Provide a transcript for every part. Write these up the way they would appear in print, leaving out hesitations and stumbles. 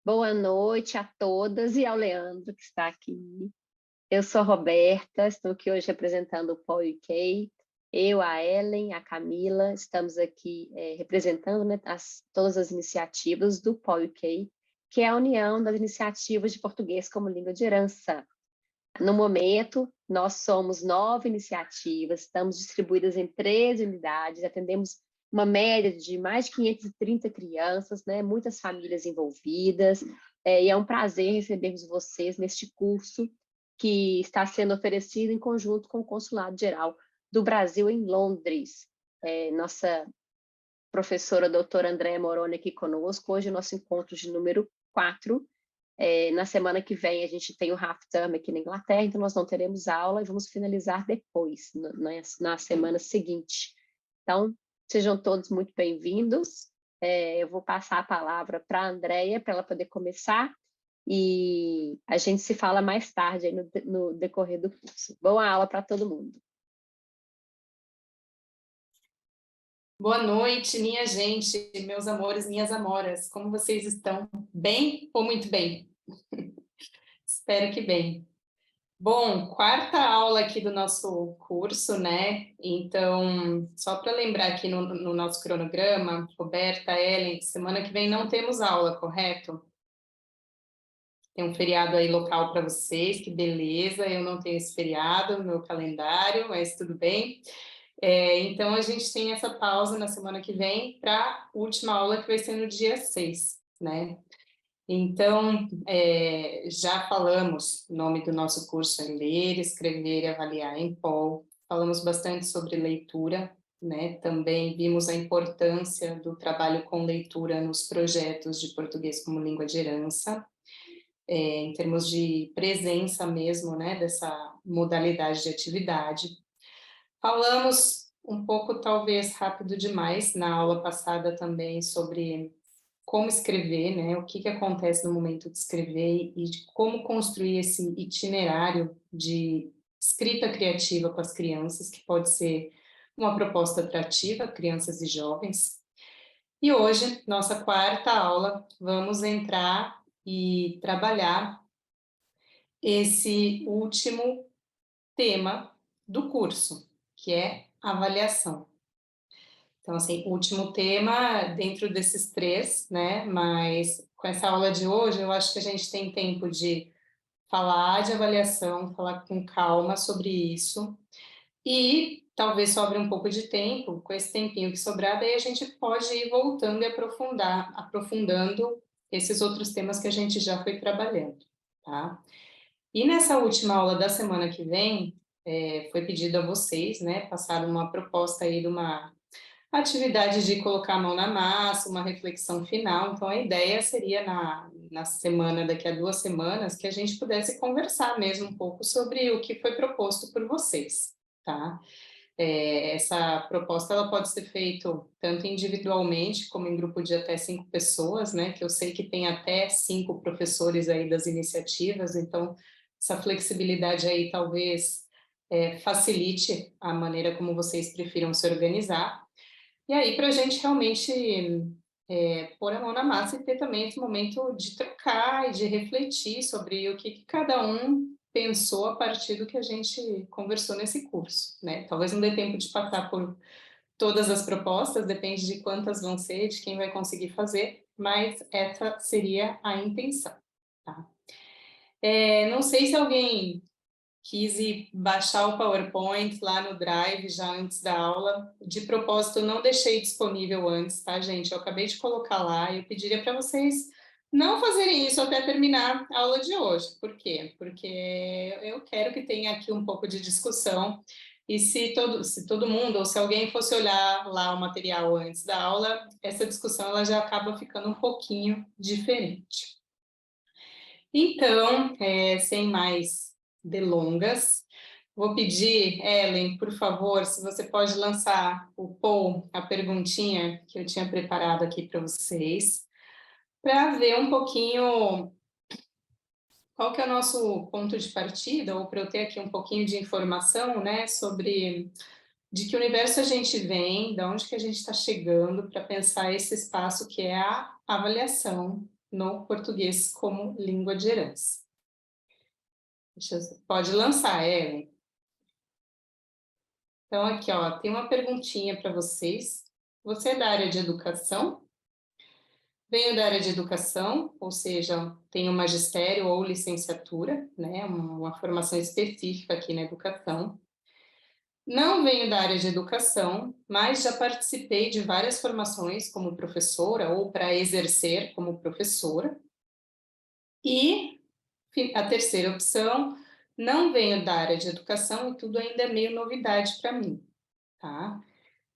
Boa noite a todas e ao Leandro, que está aqui. Eu sou a Roberta, estou aqui hoje representando o Paul UK. Eu, a Ellen, a Camila, estamos aqui representando, né, todas as iniciativas do Paul UK, que é a união das iniciativas de português como língua de herança. No momento, nós somos 9 iniciativas, estamos distribuídas em 13 unidades, atendemos uma média de mais de 530 crianças, né? Muitas famílias envolvidas, e é um prazer recebermos vocês neste curso que está sendo oferecido em conjunto com o Consulado Geral do Brasil em Londres. Nossa professora doutora Andréa Moroni aqui conosco, hoje é o nosso encontro de número 4. Na semana que vem a gente tem o half term aqui na Inglaterra, então nós não teremos aula e vamos finalizar depois, na semana seguinte. Então, sejam todos muito bem-vindos. Eu vou passar a palavra para a Andréia, para ela poder começar, e a gente se fala mais tarde aí no decorrer do curso. Boa aula para todo mundo. Boa noite, minha gente, meus amores, minhas amoras. Como vocês estão? Bem ou muito bem? Espero que bem. Bom, quarta aula aqui do nosso curso, né? Então, só para lembrar aqui no nosso cronograma, Roberta, Ellen, semana que vem não temos aula, correto? Tem um feriado aí local para vocês, que beleza, eu não tenho esse feriado no meu calendário, mas tudo bem. Então, a gente tem essa pausa na semana que vem para a última aula, que vai ser no dia 6, né? Então, já falamos, o nome do nosso curso é Ler, Escrever e Avaliar em Paul. Falamos bastante sobre leitura, né? Também vimos a importância do trabalho com leitura nos projetos de português como língua de herança, em termos de presença mesmo, né? Dessa modalidade de atividade. Falamos um pouco, talvez rápido demais, na aula passada também sobre como escrever, né? O que acontece no momento de escrever e de como construir esse itinerário de escrita criativa com as crianças, que pode ser uma proposta atrativa, crianças e jovens. E hoje, nossa quarta aula, vamos entrar e trabalhar esse último tema do curso, que é avaliação. Então, assim, último tema dentro desses 3, né? Mas com essa aula de hoje, eu acho que a gente tem tempo de falar de avaliação, falar com calma sobre isso. E talvez sobre um pouco de tempo, com esse tempinho que sobrar, daí a gente pode ir voltando e aprofundando esses outros temas que a gente já foi trabalhando, tá? E nessa última aula da semana que vem, foi pedido a vocês, né, passar uma proposta aí de uma atividade de colocar a mão na massa, uma reflexão final. Então, a ideia seria na semana, daqui a 2 semanas, que a gente pudesse conversar mesmo um pouco sobre o que foi proposto por vocês, tá? Essa proposta, ela pode ser feita tanto individualmente, como em grupo de até 5 pessoas, né? Que eu sei que tem até 5 professores aí das iniciativas, então, essa flexibilidade aí talvez facilite a maneira como vocês prefiram se organizar. E aí, para a gente realmente pôr a mão na massa e ter também esse momento de trocar e de refletir sobre o que cada um pensou a partir do que a gente conversou nesse curso, né? Talvez não dê tempo de passar por todas as propostas, depende de quantas vão ser, de quem vai conseguir fazer, mas essa seria a intenção, tá? Não sei se alguém quis ir baixar o PowerPoint lá no Drive já antes da aula. De propósito, eu não deixei disponível antes, tá, gente? Eu acabei de colocar lá e eu pediria para vocês não fazerem isso até terminar a aula de hoje. Por quê? Porque eu quero que tenha aqui um pouco de discussão e se todo mundo, ou se alguém fosse olhar lá o material antes da aula, essa discussão ela já acaba ficando um pouquinho diferente. Então, sem mais delongas, vou pedir, Ellen, por favor, se você pode lançar o poll, a perguntinha que eu tinha preparado aqui para vocês, para ver um pouquinho qual que é o nosso ponto de partida, ou para eu ter aqui um pouquinho de informação, né, sobre de que universo a gente vem, de onde que a gente está chegando para pensar esse espaço que é a avaliação, no português como língua de herança. Pode lançar, Ellen. Então, aqui, ó, tem uma perguntinha para vocês. Você é da área de educação? Venho da área de educação, ou seja, tenho magistério ou licenciatura, né, uma formação específica aqui na educação. Não venho da área de educação, mas já participei de várias formações como professora ou para exercer como professora. E a terceira opção, não venho da área de educação e tudo ainda é meio novidade para mim, tá?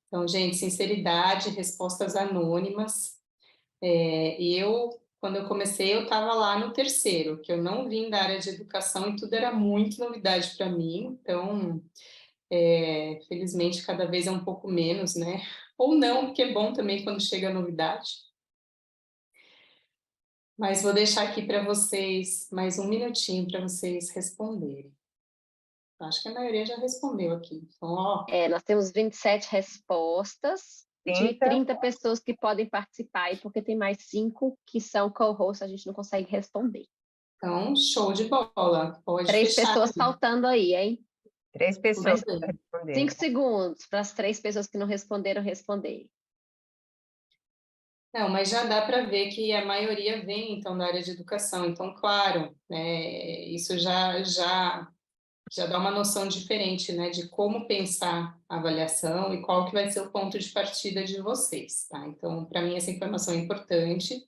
Então, gente, sinceridade, respostas anônimas. Quando eu comecei, eu estava lá no terceiro, que eu não vim da área de educação e tudo era muito novidade para mim. Então, felizmente, cada vez é um pouco menos, né? Ou não, porque é bom também quando chega a novidade. Mas vou deixar aqui para vocês mais um minutinho para vocês responderem. Acho que a maioria já respondeu aqui. Então, ó, Nós temos 27 respostas de 30 pessoas que podem participar, e porque tem mais 5 que são co-hosts, a gente não consegue responder. então, show de bola. Pode 3 fechar. pessoas faltando aí, hein? 3 pessoas para Mas responder. 5 segundos para as 3 pessoas que não responderam responderem. Não, mas já dá para ver que a maioria vem, então, da área de educação. Então, claro, né, isso já dá uma noção diferente, né, de como pensar a avaliação e qual que vai ser o ponto de partida de vocês, tá? Então, para mim, essa informação é importante.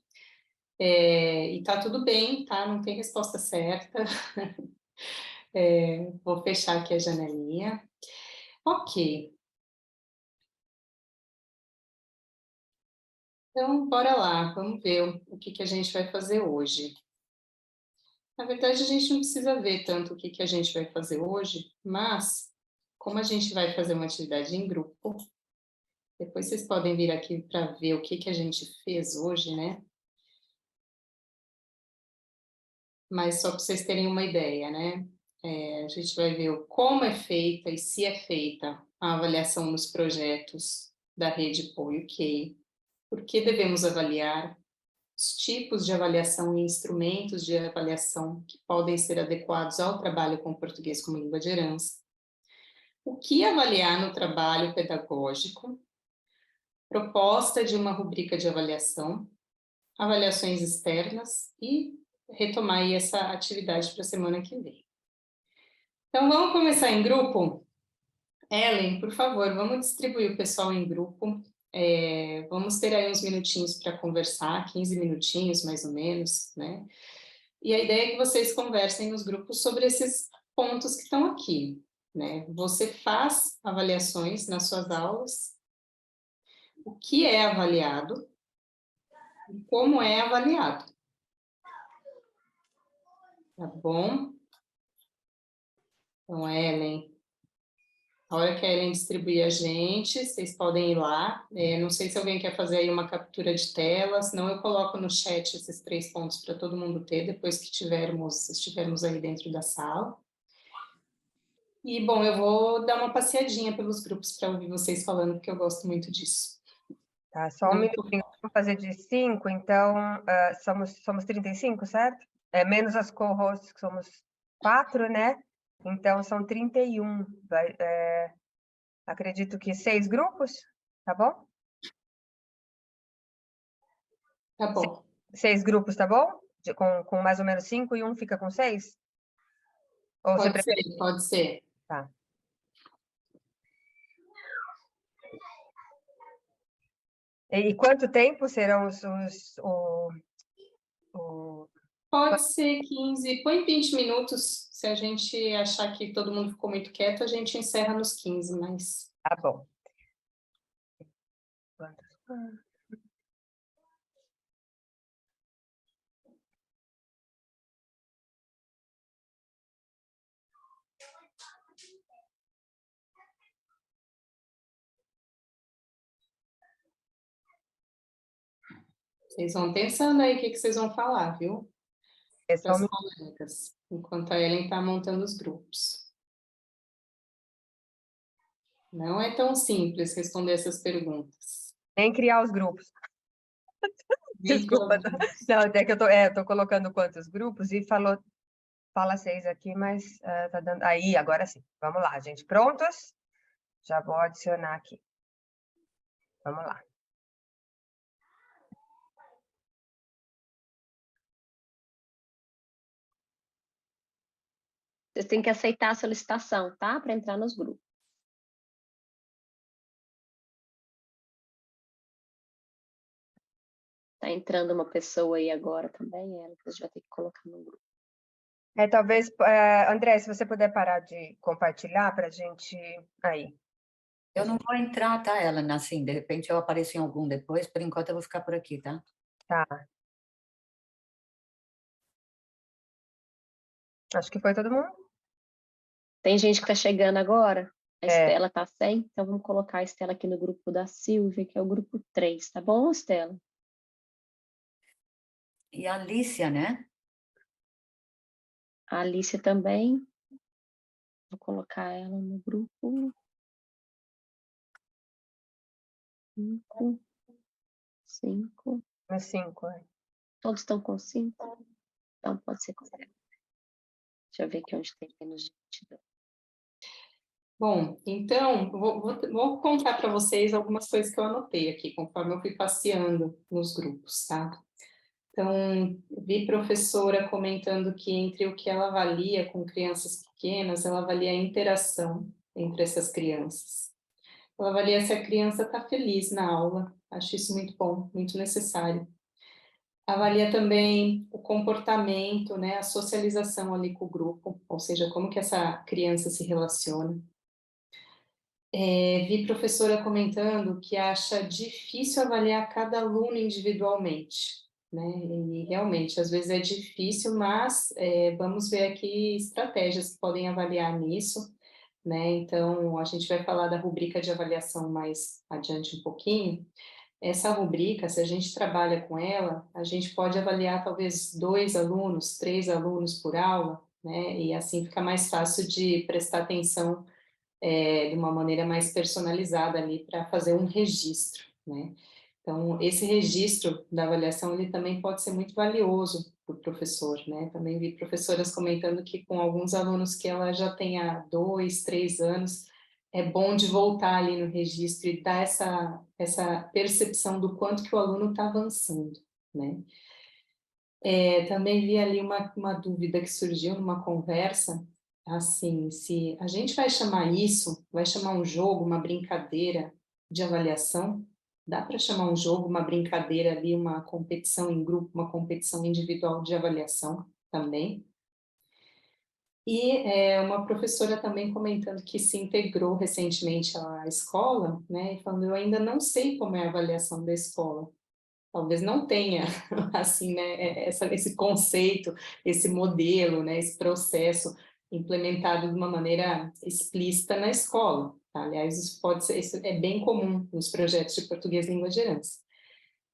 E tá tudo bem, tá? Não tem resposta certa. Vou fechar aqui a janelinha. Ok. Então, bora lá, vamos ver o que a gente vai fazer hoje. Na verdade, a gente não precisa ver tanto o que a gente vai fazer hoje, mas como a gente vai fazer uma atividade em grupo, depois vocês podem vir aqui para ver o que a gente fez hoje, né? Mas só para vocês terem uma ideia, né? A gente vai ver como é feita e se é feita a avaliação nos projetos da rede POI-UK, por que devemos avaliar, os tipos de avaliação e instrumentos de avaliação que podem ser adequados ao trabalho com português como língua de herança, o que avaliar no trabalho pedagógico, proposta de uma rubrica de avaliação, avaliações externas e retomar aí essa atividade para a semana que vem. Então, vamos começar em grupo? Ellen, por favor, vamos distribuir o pessoal em grupo. Vamos ter aí uns minutinhos para conversar, 15 minutinhos mais ou menos, né? E a ideia é que vocês conversem nos grupos sobre esses pontos que estão aqui, né? Você faz avaliações nas suas aulas, o que é avaliado e como é avaliado. Tá bom? Então, Ellen, a hora que a Ellen distribuir a gente, vocês podem ir lá. Não sei se alguém quer fazer aí uma captura de tela, senão eu coloco no chat esses 3 pontos para todo mundo ter, depois que estivermos aí dentro da sala. E, bom, eu vou dar uma passeadinha pelos grupos para ouvir vocês falando, porque eu gosto muito disso. Tá, só um minutinho, vamos fazer de 5, então, somos 35, certo? Menos as co-hosts, que somos 4, né? Então, são 31. Acredito que 6 grupos, tá bom? Tá bom. 6 grupos, tá bom? Com mais ou menos 5 e um fica com 6? Ou você Pode ser, prefere? pode ser. Tá. E quanto tempo serão Pode ser 15, põe 20 minutos. Se a gente achar que todo mundo ficou muito quieto, a gente encerra nos 15, mas... Tá bom. Vocês vão pensando aí o que vocês vão falar, viu? Para as colegas, enquanto a Ellen está montando os grupos. Não é tão simples responder essas perguntas. Nem criar os grupos. Desculpa, não, é que eu tô colocando quantos grupos e fala 6 aqui, mas tá dando. Aí, agora sim. Vamos lá, gente. Prontos? Já vou adicionar aqui. Vamos lá. Vocês têm que aceitar a solicitação, tá? Para entrar nos grupos. Tá entrando uma pessoa aí agora também, ela que a gente vai ter que colocar no grupo. Talvez, André, se você puder parar de compartilhar para a gente. Aí. Eu não vou entrar, tá, Ellen? Assim, de repente eu apareço em algum depois, por enquanto eu vou ficar por aqui, tá? Tá. Acho que foi todo mundo. Tem gente que está chegando agora. A É. Estela está sem, então vamos colocar a Estela aqui no grupo da Silvia, que é o grupo 3, tá bom, Estela? E a Alicia, né? A Alicia também. Vou colocar ela no grupo. 5. É 5, é. Todos estão com 5? Então pode ser considerado. Deixa eu ver aqui onde tem menos gente. Bom, então, vou contar para vocês algumas coisas que eu anotei aqui, conforme eu fui passeando nos grupos, tá? Então, vi professora comentando que entre o que ela avalia com crianças pequenas, ela avalia a interação entre essas crianças. Ela avalia se a criança está feliz na aula, acho isso muito bom, muito necessário. Avalia também o comportamento, né, a socialização ali com o grupo, ou seja, como que essa criança se relaciona. Vi professora comentando que acha difícil avaliar cada aluno individualmente, né? E realmente, às vezes é difícil, mas vamos ver aqui estratégias que podem avaliar nisso, né? Então, a gente vai falar da rubrica de avaliação mais adiante um pouquinho. Essa rubrica, se a gente trabalha com ela, a gente pode avaliar talvez 2 alunos, 3 alunos por aula, né? E assim fica mais fácil de prestar atenção de uma maneira mais personalizada ali para fazer um registro, né? Então, esse registro da avaliação, ele também pode ser muito valioso para o professor, né? Também vi professoras comentando que com alguns alunos que ela já tem há 2, 3 anos, é bom de voltar ali no registro e dar essa percepção do quanto que o aluno está avançando, né? Também vi ali uma dúvida que surgiu numa conversa, assim, se a gente vai chamar isso, vai chamar um jogo, uma brincadeira de avaliação, dá para chamar um jogo, uma brincadeira ali, uma competição em grupo, uma competição individual de avaliação também. E uma professora também comentando que se integrou recentemente à escola, né, e falando, eu ainda não sei como é a avaliação da escola. Talvez não tenha, assim, né, esse conceito, esse modelo, né, esse processo implementado de uma maneira explícita na escola, tá? Aliás, isso é bem comum nos projetos de português língua de herança.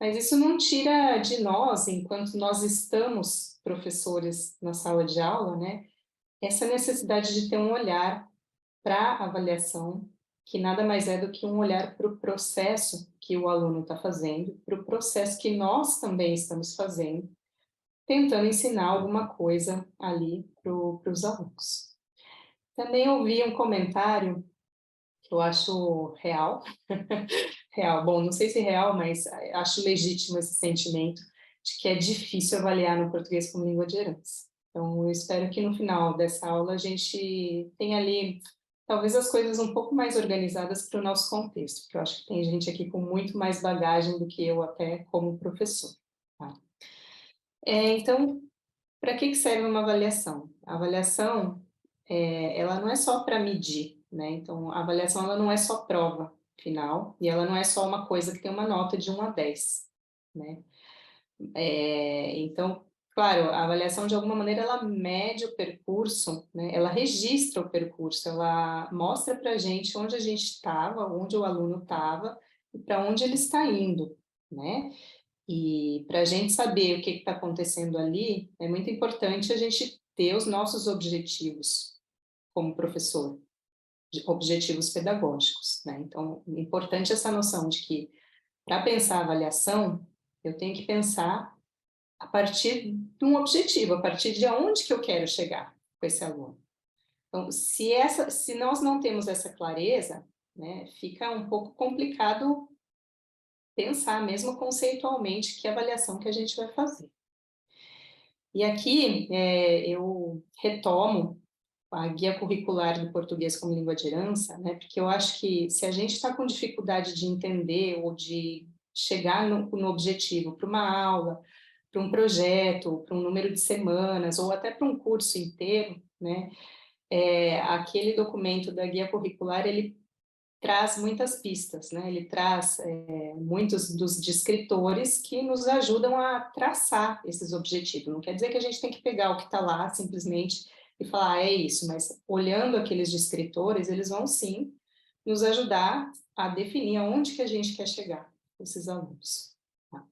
Mas isso não tira de nós, enquanto nós estamos professores na sala de aula, né, essa necessidade de ter um olhar para a avaliação, que nada mais é do que um olhar para o processo que o aluno está fazendo, para o processo que nós também estamos fazendo, tentando ensinar alguma coisa ali para os alunos. Também ouvi um comentário que eu acho real, real, bom, não sei se real, mas acho legítimo esse sentimento de que é difícil avaliar no português como língua de herança. Então, eu espero que no final dessa aula a gente tenha ali talvez as coisas um pouco mais organizadas para o nosso contexto, porque eu acho que tem gente aqui com muito mais bagagem do que eu até como professor. Tá? Então, para que serve uma avaliação? A avaliação, ela não é só para medir, né? Então, a avaliação ela não é só prova final, e ela não é só uma coisa que tem uma nota de 1 a 10, né? Então, claro, a avaliação de alguma maneira ela mede o percurso, né? Ela registra o percurso, ela mostra para a gente onde a gente estava, onde o aluno estava e para onde ele está indo, né? E para a gente saber o que está acontecendo ali, é muito importante a gente ter os nossos objetivos como professor, objetivos pedagógicos, né? Então, é importante essa noção de que para pensar a avaliação, Eu tenho que pensar a partir de um objetivo, a partir de onde que eu quero chegar com esse aluno. Então, se nós não temos essa clareza, né, fica um pouco complicado pensar mesmo conceitualmente que avaliação que a gente vai fazer. E aqui eu retomo a guia curricular do português como língua de herança, né, porque eu acho que se a gente está com dificuldade de entender ou de chegar no objetivo para uma aula, para um projeto, para um número de semanas, ou até para um curso inteiro, né, aquele documento da guia curricular, ele traz muitas pistas, né? Ele traz muitos dos descritores que nos ajudam a traçar esses objetivos. Não quer dizer que a gente tem que pegar o que está lá simplesmente e falar, é isso, mas olhando aqueles descritores, eles vão sim nos ajudar a definir aonde que a gente quer chegar com esses alunos. Tá?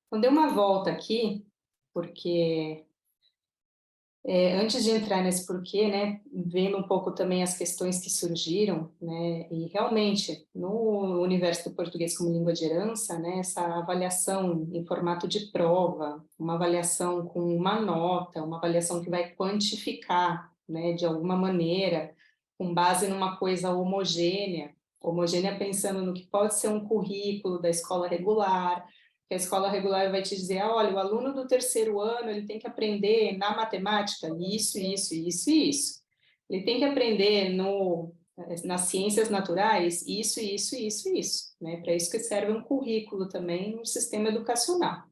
Então, dei uma volta aqui, porque antes de entrar nesse porquê, né, vendo um pouco também as questões que surgiram, né, e realmente, no universo do português como língua de herança, né, essa avaliação em formato de prova, uma avaliação com uma nota, uma avaliação que vai quantificar, né, de alguma maneira, com base numa coisa homogênea pensando no que pode ser um currículo da escola regular, que a escola regular vai te dizer, olha, o aluno do terceiro ano, ele tem que aprender na matemática isso, isso, isso e isso. Ele tem que aprender nas ciências naturais isso, isso, isso e isso. Né? Para isso que serve um currículo também no sistema educacional.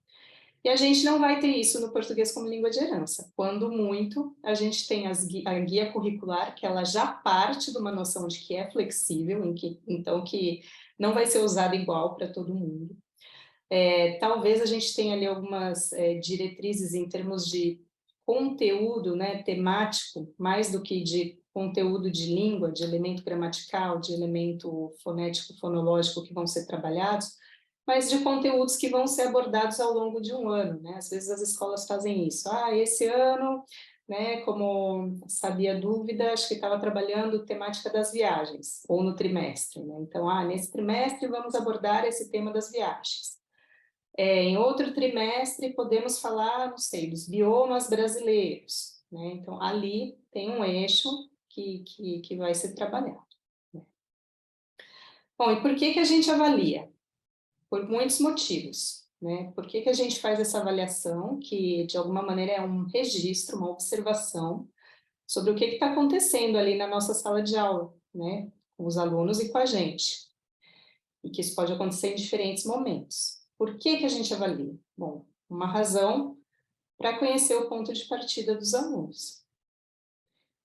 E a gente não vai ter isso no português como língua de herança. Quando muito, a gente tem a guia curricular, que ela já parte de uma noção de que é flexível, então que não vai ser usada igual para todo mundo. Talvez a gente tenha ali algumas diretrizes em termos de conteúdo, né, temático, mais do que de conteúdo de língua, de elemento gramatical, de elemento fonético, fonológico que vão ser trabalhados, mas de conteúdos que vão ser abordados ao longo de um ano, né? Às vezes as escolas fazem isso. Esse ano, né, como sabia a dúvida, acho que estava trabalhando temática das viagens, ou no trimestre, né? Então, nesse trimestre vamos abordar esse tema das viagens. Em outro trimestre, podemos falar, não sei, dos biomas brasileiros, né? Então, ali tem um eixo que vai ser trabalhado. Né? Bom, e por que a gente avalia? Por muitos motivos, né? Por que a gente faz essa avaliação, que de alguma maneira é um registro, uma observação sobre o que está acontecendo ali na nossa sala de aula, né? Com os alunos e com a gente. E que isso pode acontecer em diferentes momentos. Por que a gente avalia? Bom, uma razão para conhecer o ponto de partida dos alunos.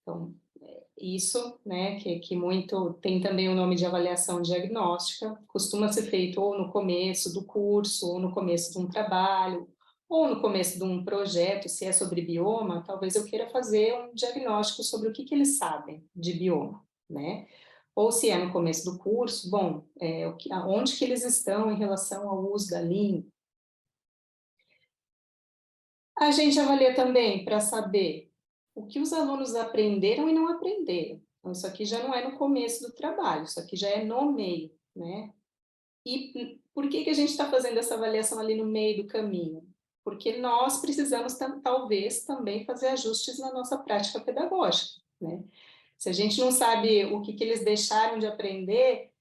Então, isso, né, que muito tem também o nome de avaliação diagnóstica, costuma ser feito ou no começo do curso, ou no começo de um trabalho, ou no começo de um projeto, se é sobre bioma, talvez eu queira fazer um diagnóstico sobre o que eles sabem de bioma, né? Ou se é no começo do curso, bom, onde que eles estão em relação ao uso da língua. A gente avalia também para saber o que os alunos aprenderam e não aprenderam. Então, isso aqui já não é no começo do trabalho, isso aqui já é no meio, né? E por que a gente está fazendo essa avaliação ali no meio do caminho? Porque nós precisamos, talvez, também fazer ajustes na nossa prática pedagógica, né? Se a gente não sabe o que eles deixaram de aprender,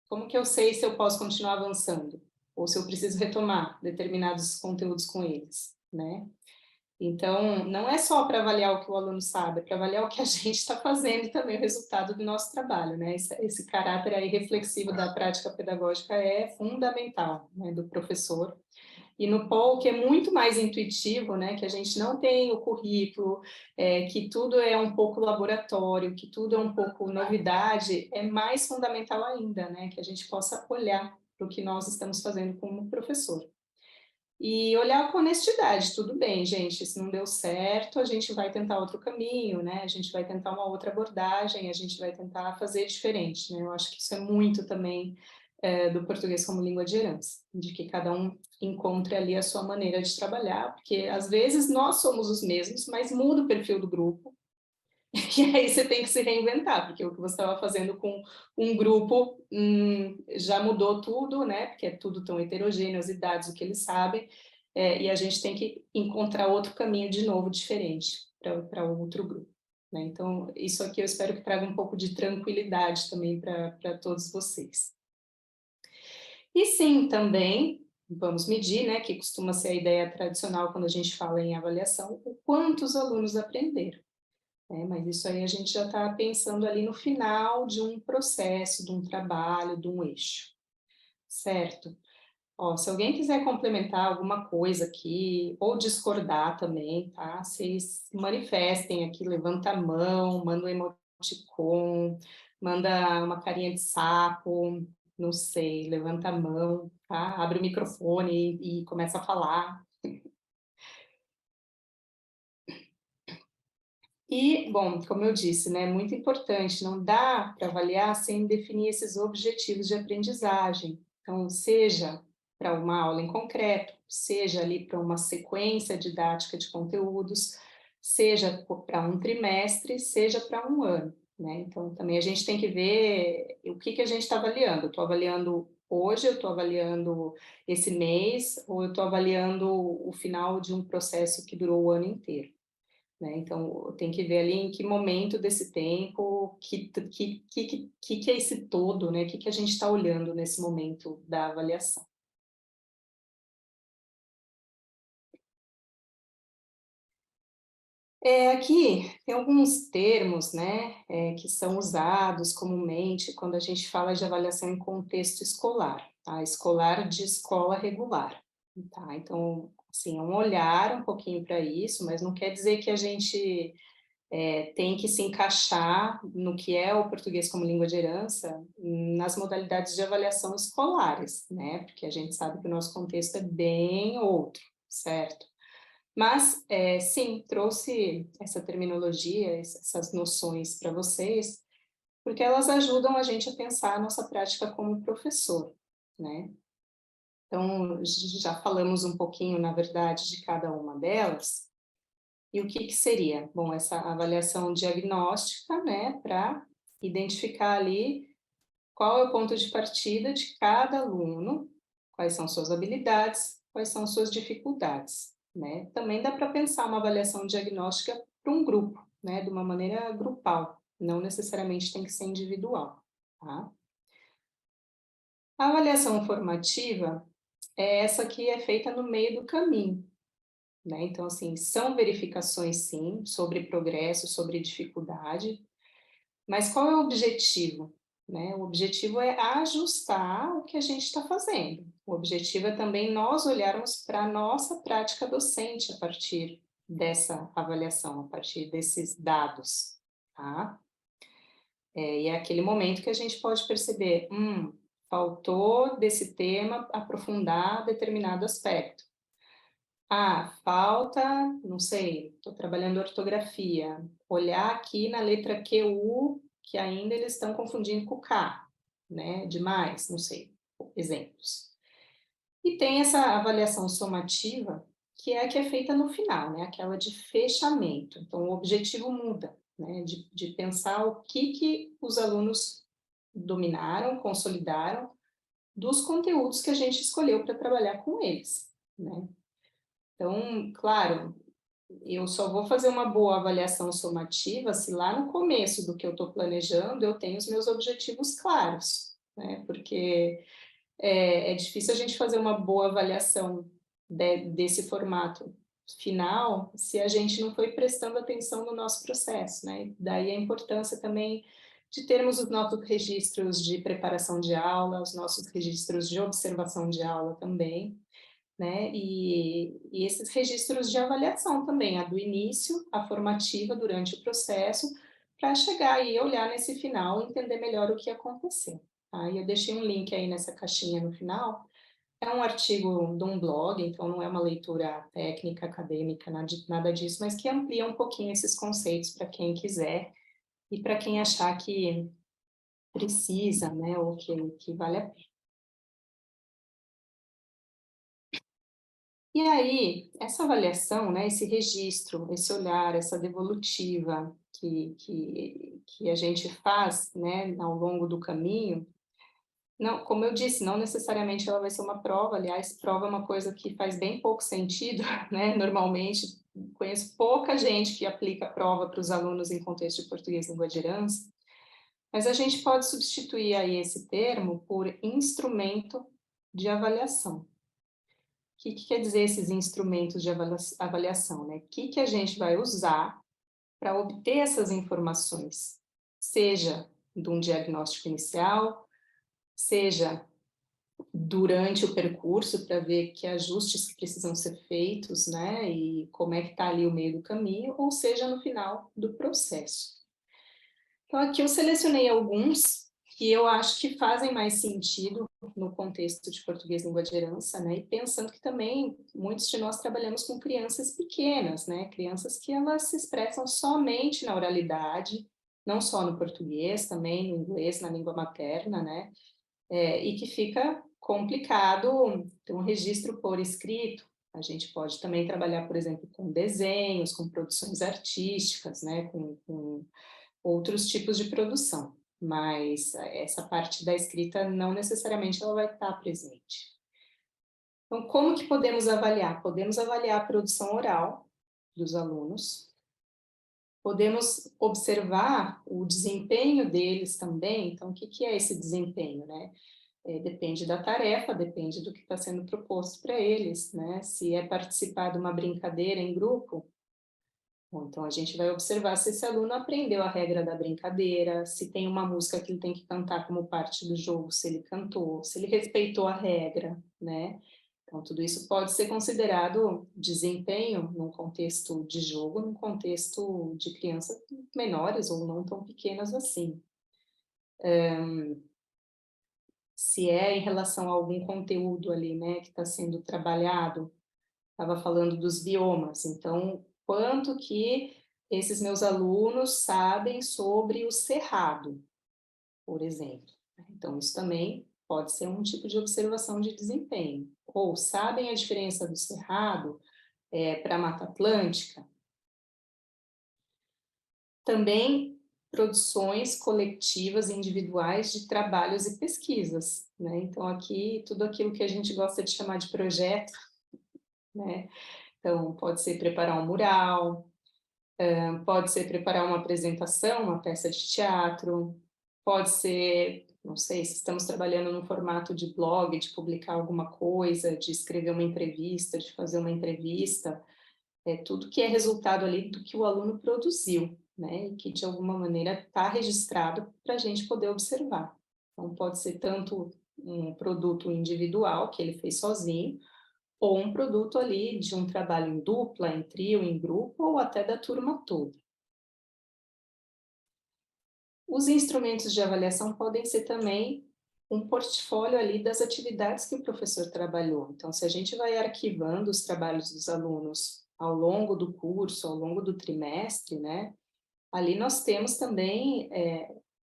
como que eu sei se eu posso continuar avançando? Ou se eu preciso retomar determinados conteúdos com eles, né? Então, não é só para avaliar o que o aluno sabe, é para avaliar o que a gente está fazendo também, o resultado do nosso trabalho, né? Esse caráter aí reflexivo da prática pedagógica é fundamental, né, do professor. E no POL, que é muito mais intuitivo, né, que a gente não tem o currículo, que tudo é um pouco laboratório, que tudo é um pouco novidade, é mais fundamental ainda, né, que a gente possa olhar para o que nós estamos fazendo como professor. E olhar com honestidade, tudo bem, gente, se não deu certo, a gente vai tentar outro caminho, né, a gente vai tentar uma outra abordagem, a gente vai tentar fazer diferente, né, eu acho que isso é muito também do português como língua de herança, de que cada um encontre ali a sua maneira de trabalhar, porque às vezes nós somos os mesmos, mas muda o perfil do grupo, E aí você tem que se reinventar, porque o que você estava fazendo com um grupo já mudou tudo, né? Porque é tudo tão heterogêneo, as idades, o que eles sabem, e a gente tem que encontrar outro caminho de novo, diferente, para outro grupo. Né? Então, isso aqui eu espero que traga um pouco de tranquilidade também para todos vocês. E sim, também vamos medir, né, que costuma ser a ideia tradicional quando a gente fala em avaliação, o quanto os alunos aprenderam. Mas isso aí a gente já está pensando ali no final de um processo, de um trabalho, de um eixo, certo? Ó, se alguém quiser complementar alguma coisa aqui, ou discordar também, tá? Vocês se manifestem aqui, levanta a mão, manda um emoticon, manda uma carinha de sapo, não sei, levanta a mão, tá? Abre o microfone e começa a falar. E, bom, como eu disse, né, é muito importante, não dá para avaliar sem definir esses objetivos de aprendizagem. Então, seja para uma aula em concreto, seja ali para uma sequência didática de conteúdos, seja para um trimestre, seja para um ano, né? Então, também a gente tem que ver o que a gente está avaliando. Eu estou avaliando hoje, eu estou avaliando esse mês, ou eu estou avaliando o final de um processo que durou o ano inteiro. Né? Então, tem que ver ali em que momento desse tempo, que é esse todo, né? O que a gente está olhando nesse momento da avaliação. Aqui tem alguns termos, né, que são usados comumente quando a gente fala de avaliação em contexto escolar, tá? Escolar de escola regular, tá? Então, assim, é um olhar um pouquinho para isso, mas não quer dizer que a gente tem que se encaixar no que é o português como língua de herança nas modalidades de avaliação escolares, né? Porque a gente sabe que o nosso contexto é bem outro, certo? Mas, sim, trouxe essa terminologia, essas noções para vocês, porque elas ajudam a gente a pensar a nossa prática como professor, né? Então, já falamos um pouquinho, na verdade, de cada uma delas. E o que seria? Bom, essa avaliação diagnóstica, né, para identificar ali qual é o ponto de partida de cada aluno, quais são suas habilidades, quais são suas dificuldades, né? Também dá para pensar uma avaliação diagnóstica para um grupo, né, de uma maneira grupal, não necessariamente tem que ser individual, tá? A avaliação formativa é essa que é feita no meio do caminho, né? Então, assim, são verificações, sim, sobre progresso, sobre dificuldade, mas qual é o objetivo? Né? O objetivo é ajustar o que a gente está fazendo. O objetivo é também nós olharmos para a nossa prática docente a partir dessa avaliação, a partir desses dados, tá? E é aquele momento que a gente pode perceber, faltou desse tema aprofundar determinado aspecto. Falta, não sei, estou trabalhando ortografia, olhar aqui na letra QU, que ainda eles estão confundindo com K, né? Demais, não sei, exemplos. E tem essa avaliação somativa, que é a que é feita no final, né? Aquela de fechamento. Então, o objetivo muda, né? De pensar o que os alunos dominaram, consolidaram, dos conteúdos que a gente escolheu para trabalhar com eles, né? Então, claro, eu só vou fazer uma boa avaliação somativa se lá no começo do que eu estou planejando eu tenho os meus objetivos claros, né? Porque é difícil a gente fazer uma boa avaliação desse formato final se a gente não foi prestando atenção no nosso processo, né? Daí a importância também de termos os nossos registros de preparação de aula, os nossos registros de observação de aula também, né? E esses registros de avaliação também, a do início, a formativa durante o processo, para chegar e olhar nesse final e entender melhor o que aconteceu. Tá? E eu deixei um link aí nessa caixinha no final. É um artigo de um blog, então não é uma leitura técnica, acadêmica, nada disso, mas que amplia um pouquinho esses conceitos para quem quiser e para quem achar que precisa, né, ou que vale a pena. E aí, essa avaliação, né, esse registro, esse olhar, essa devolutiva que a gente faz, né, ao longo do caminho, não, como eu disse, não necessariamente ela vai ser uma prova, aliás, prova é uma coisa que faz bem pouco sentido, né? Normalmente, conheço pouca gente que aplica prova para os alunos em contexto de português língua de herança, mas a gente pode substituir aí esse termo por instrumento de avaliação. O que quer dizer esses instrumentos de avaliação, né? O que a gente vai usar para obter essas informações, seja de um diagnóstico inicial, seja durante o percurso para ver que ajustes que precisam ser feitos, né, e como é que está ali o meio do caminho, ou seja, no final do processo. Então, aqui eu selecionei alguns que eu acho que fazem mais sentido no contexto de português língua de herança, né, e pensando que também muitos de nós trabalhamos com crianças pequenas, né, crianças que elas se expressam somente na oralidade, não só no português, também no inglês, na língua materna, né, e que fica complicado ter um registro por escrito. A gente pode também trabalhar, por exemplo, com desenhos, com produções artísticas, né, com outros tipos de produção, mas essa parte da escrita não necessariamente ela vai estar presente. Então, como que podemos avaliar? Podemos avaliar a produção oral dos alunos, podemos observar o desempenho deles também. Então, o que é esse desempenho, né? Depende da tarefa, depende do que está sendo proposto para eles, né? Se é participar de uma brincadeira em grupo, bom, então a gente vai observar se esse aluno aprendeu a regra da brincadeira, se tem uma música que ele tem que cantar como parte do jogo, se ele cantou, se ele respeitou a regra, né? Então, tudo isso pode ser considerado desempenho num contexto de jogo, num contexto de crianças menores ou não tão pequenas assim. Se é em relação a algum conteúdo ali, né, que está sendo trabalhado, estava falando dos biomas, então, quanto que esses meus alunos sabem sobre o cerrado, por exemplo. Então, isso também pode ser um tipo de observação de desempenho. Ou sabem a diferença do cerrado para a Mata Atlântica? Também produções coletivas e individuais de trabalhos e pesquisas, né? Então, aqui, tudo aquilo que a gente gosta de chamar de projeto, né? Então, pode ser preparar um mural, pode ser preparar uma apresentação, uma peça de teatro, pode ser, não sei, se estamos trabalhando no formato de blog, de publicar alguma coisa, de escrever uma entrevista, de fazer uma entrevista, tudo que é resultado ali do que o aluno produziu, né, e que de alguma maneira está registrado para a gente poder observar. Então, pode ser tanto um produto individual, que ele fez sozinho, ou um produto ali de um trabalho em dupla, em trio, em grupo, ou até da turma toda. Os instrumentos de avaliação podem ser também um portfólio ali das atividades que o professor trabalhou. Então, se a gente vai arquivando os trabalhos dos alunos ao longo do curso, ao longo do trimestre, né, ali nós temos também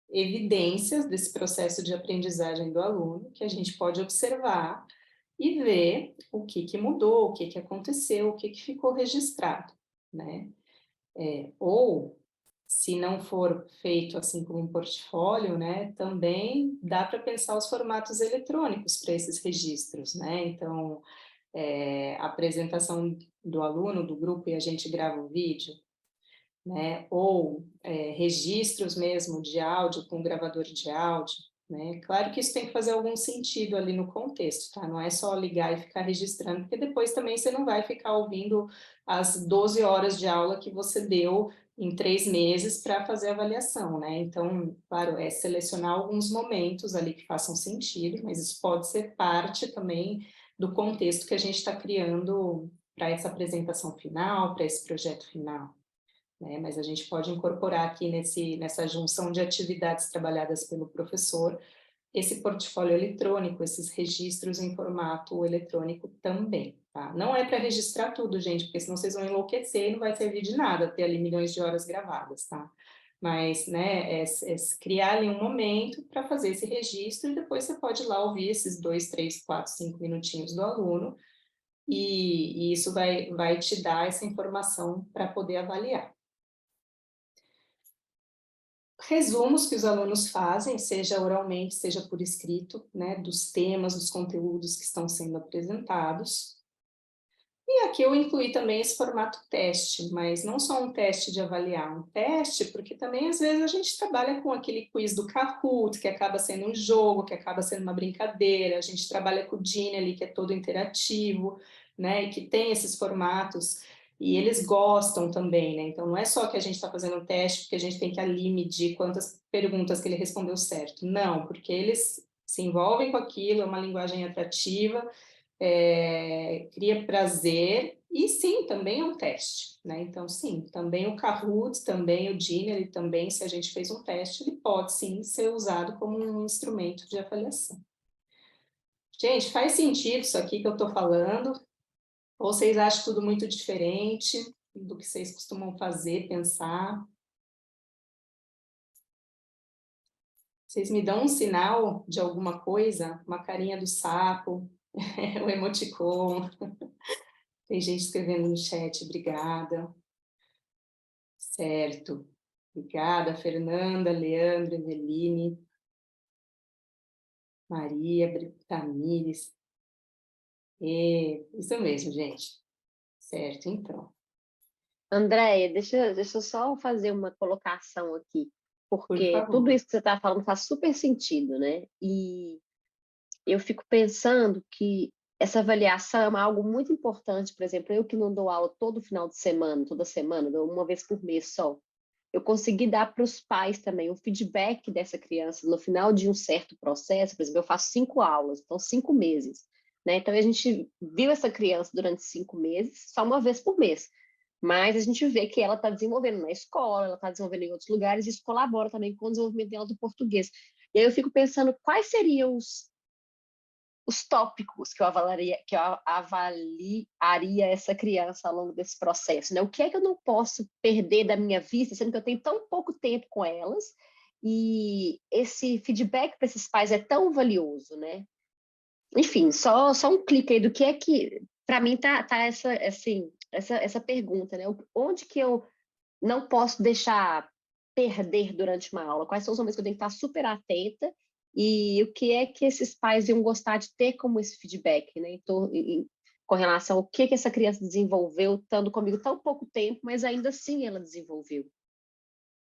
evidências desse processo de aprendizagem do aluno, que a gente pode observar e ver o que mudou, o que aconteceu, o que ficou registrado, né? Ou, se não for feito assim como um portfólio, né, também dá para pensar os formatos eletrônicos para esses registros, né? Então, a apresentação do aluno, do grupo, e a gente grava o vídeo, né? Ou registros mesmo de áudio com gravador de áudio, né? Claro que isso tem que fazer algum sentido ali no contexto, tá? Não é só ligar e ficar registrando, porque depois também você não vai ficar ouvindo as 12 horas de aula que você deu em 3 meses para fazer a avaliação, né? Então, claro, é selecionar alguns momentos ali que façam sentido, mas isso pode ser parte também do contexto que a gente está criando para essa apresentação final, para esse projeto final. Né? Mas a gente pode incorporar aqui nessa junção de atividades trabalhadas pelo professor, esse portfólio eletrônico, esses registros em formato eletrônico também, tá? Não é para registrar tudo, gente, porque senão vocês vão enlouquecer e não vai servir de nada ter ali milhões de horas gravadas, tá? Mas, né, criar ali um momento para fazer esse registro e depois você pode ir lá ouvir esses 2, 3, 4, 5 minutinhos do aluno e isso vai te dar essa informação para poder avaliar. resumos que os alunos fazem, seja oralmente, seja por escrito, né, dos temas, dos conteúdos que estão sendo apresentados. E aqui eu incluí também esse formato teste, mas não só um teste de avaliar, um teste, porque também às vezes a gente trabalha com aquele quiz do Kahoot, que acaba sendo um jogo, que acaba sendo uma brincadeira, a gente trabalha com o Genie ali, que é todo interativo, né, e que tem esses formatos, e eles gostam também, né, então não é só que a gente está fazendo um teste, porque a gente tem que ali medir quantas perguntas que ele respondeu certo, não, porque eles se envolvem com aquilo, é uma linguagem atrativa, cria prazer, e sim, também é um teste, né? Então, sim, também o Kahoot, também o Genie, ele também, se a gente fez um teste, ele pode sim ser usado como um instrumento de avaliação. Gente, faz sentido isso aqui que eu estou falando? Ou vocês acham tudo muito diferente do que vocês costumam fazer, pensar? Vocês me dão um sinal de alguma coisa? Uma carinha do sapo, o emoticon. Tem gente escrevendo no chat, obrigada. Certo. Obrigada, Fernanda, Leandro, Eveline, Maria, Tamires. Isso mesmo, gente. Certo, então. Andréia, deixa eu só fazer uma colocação aqui, Por porque tudo favor. isso que você está falando faz super sentido, né? E eu fico pensando que essa avaliação é algo muito importante. Por exemplo, eu que não dou aula todo final de semana, toda semana, dou uma vez por mês só. Eu consegui dar para os pais também o feedback dessa criança no final de um certo processo. Por exemplo, eu faço 5 aulas, então 5 meses, né? Então a gente viu essa criança durante 5 meses, só uma vez por mês. Mas a gente vê que ela está desenvolvendo na escola, ela está desenvolvendo em outros lugares, e isso colabora também com o desenvolvimento dela do português. E aí eu fico pensando quais seriam os tópicos que eu avaliaria essa criança ao longo desse processo, né? O que é que eu não posso perder da minha vista, sendo que eu tenho tão pouco tempo com elas, e esse feedback para esses pais é tão valioso, né? Enfim, só um clique aí do que é que, para mim, tá essa pergunta, né? Onde que eu não posso deixar perder durante uma aula? Quais são os momentos que eu tenho que estar super atenta? E o que é que esses pais iam gostar de ter como esse feedback, né? Com relação ao que essa criança desenvolveu, estando comigo tão pouco tempo, mas ainda assim ela desenvolveu.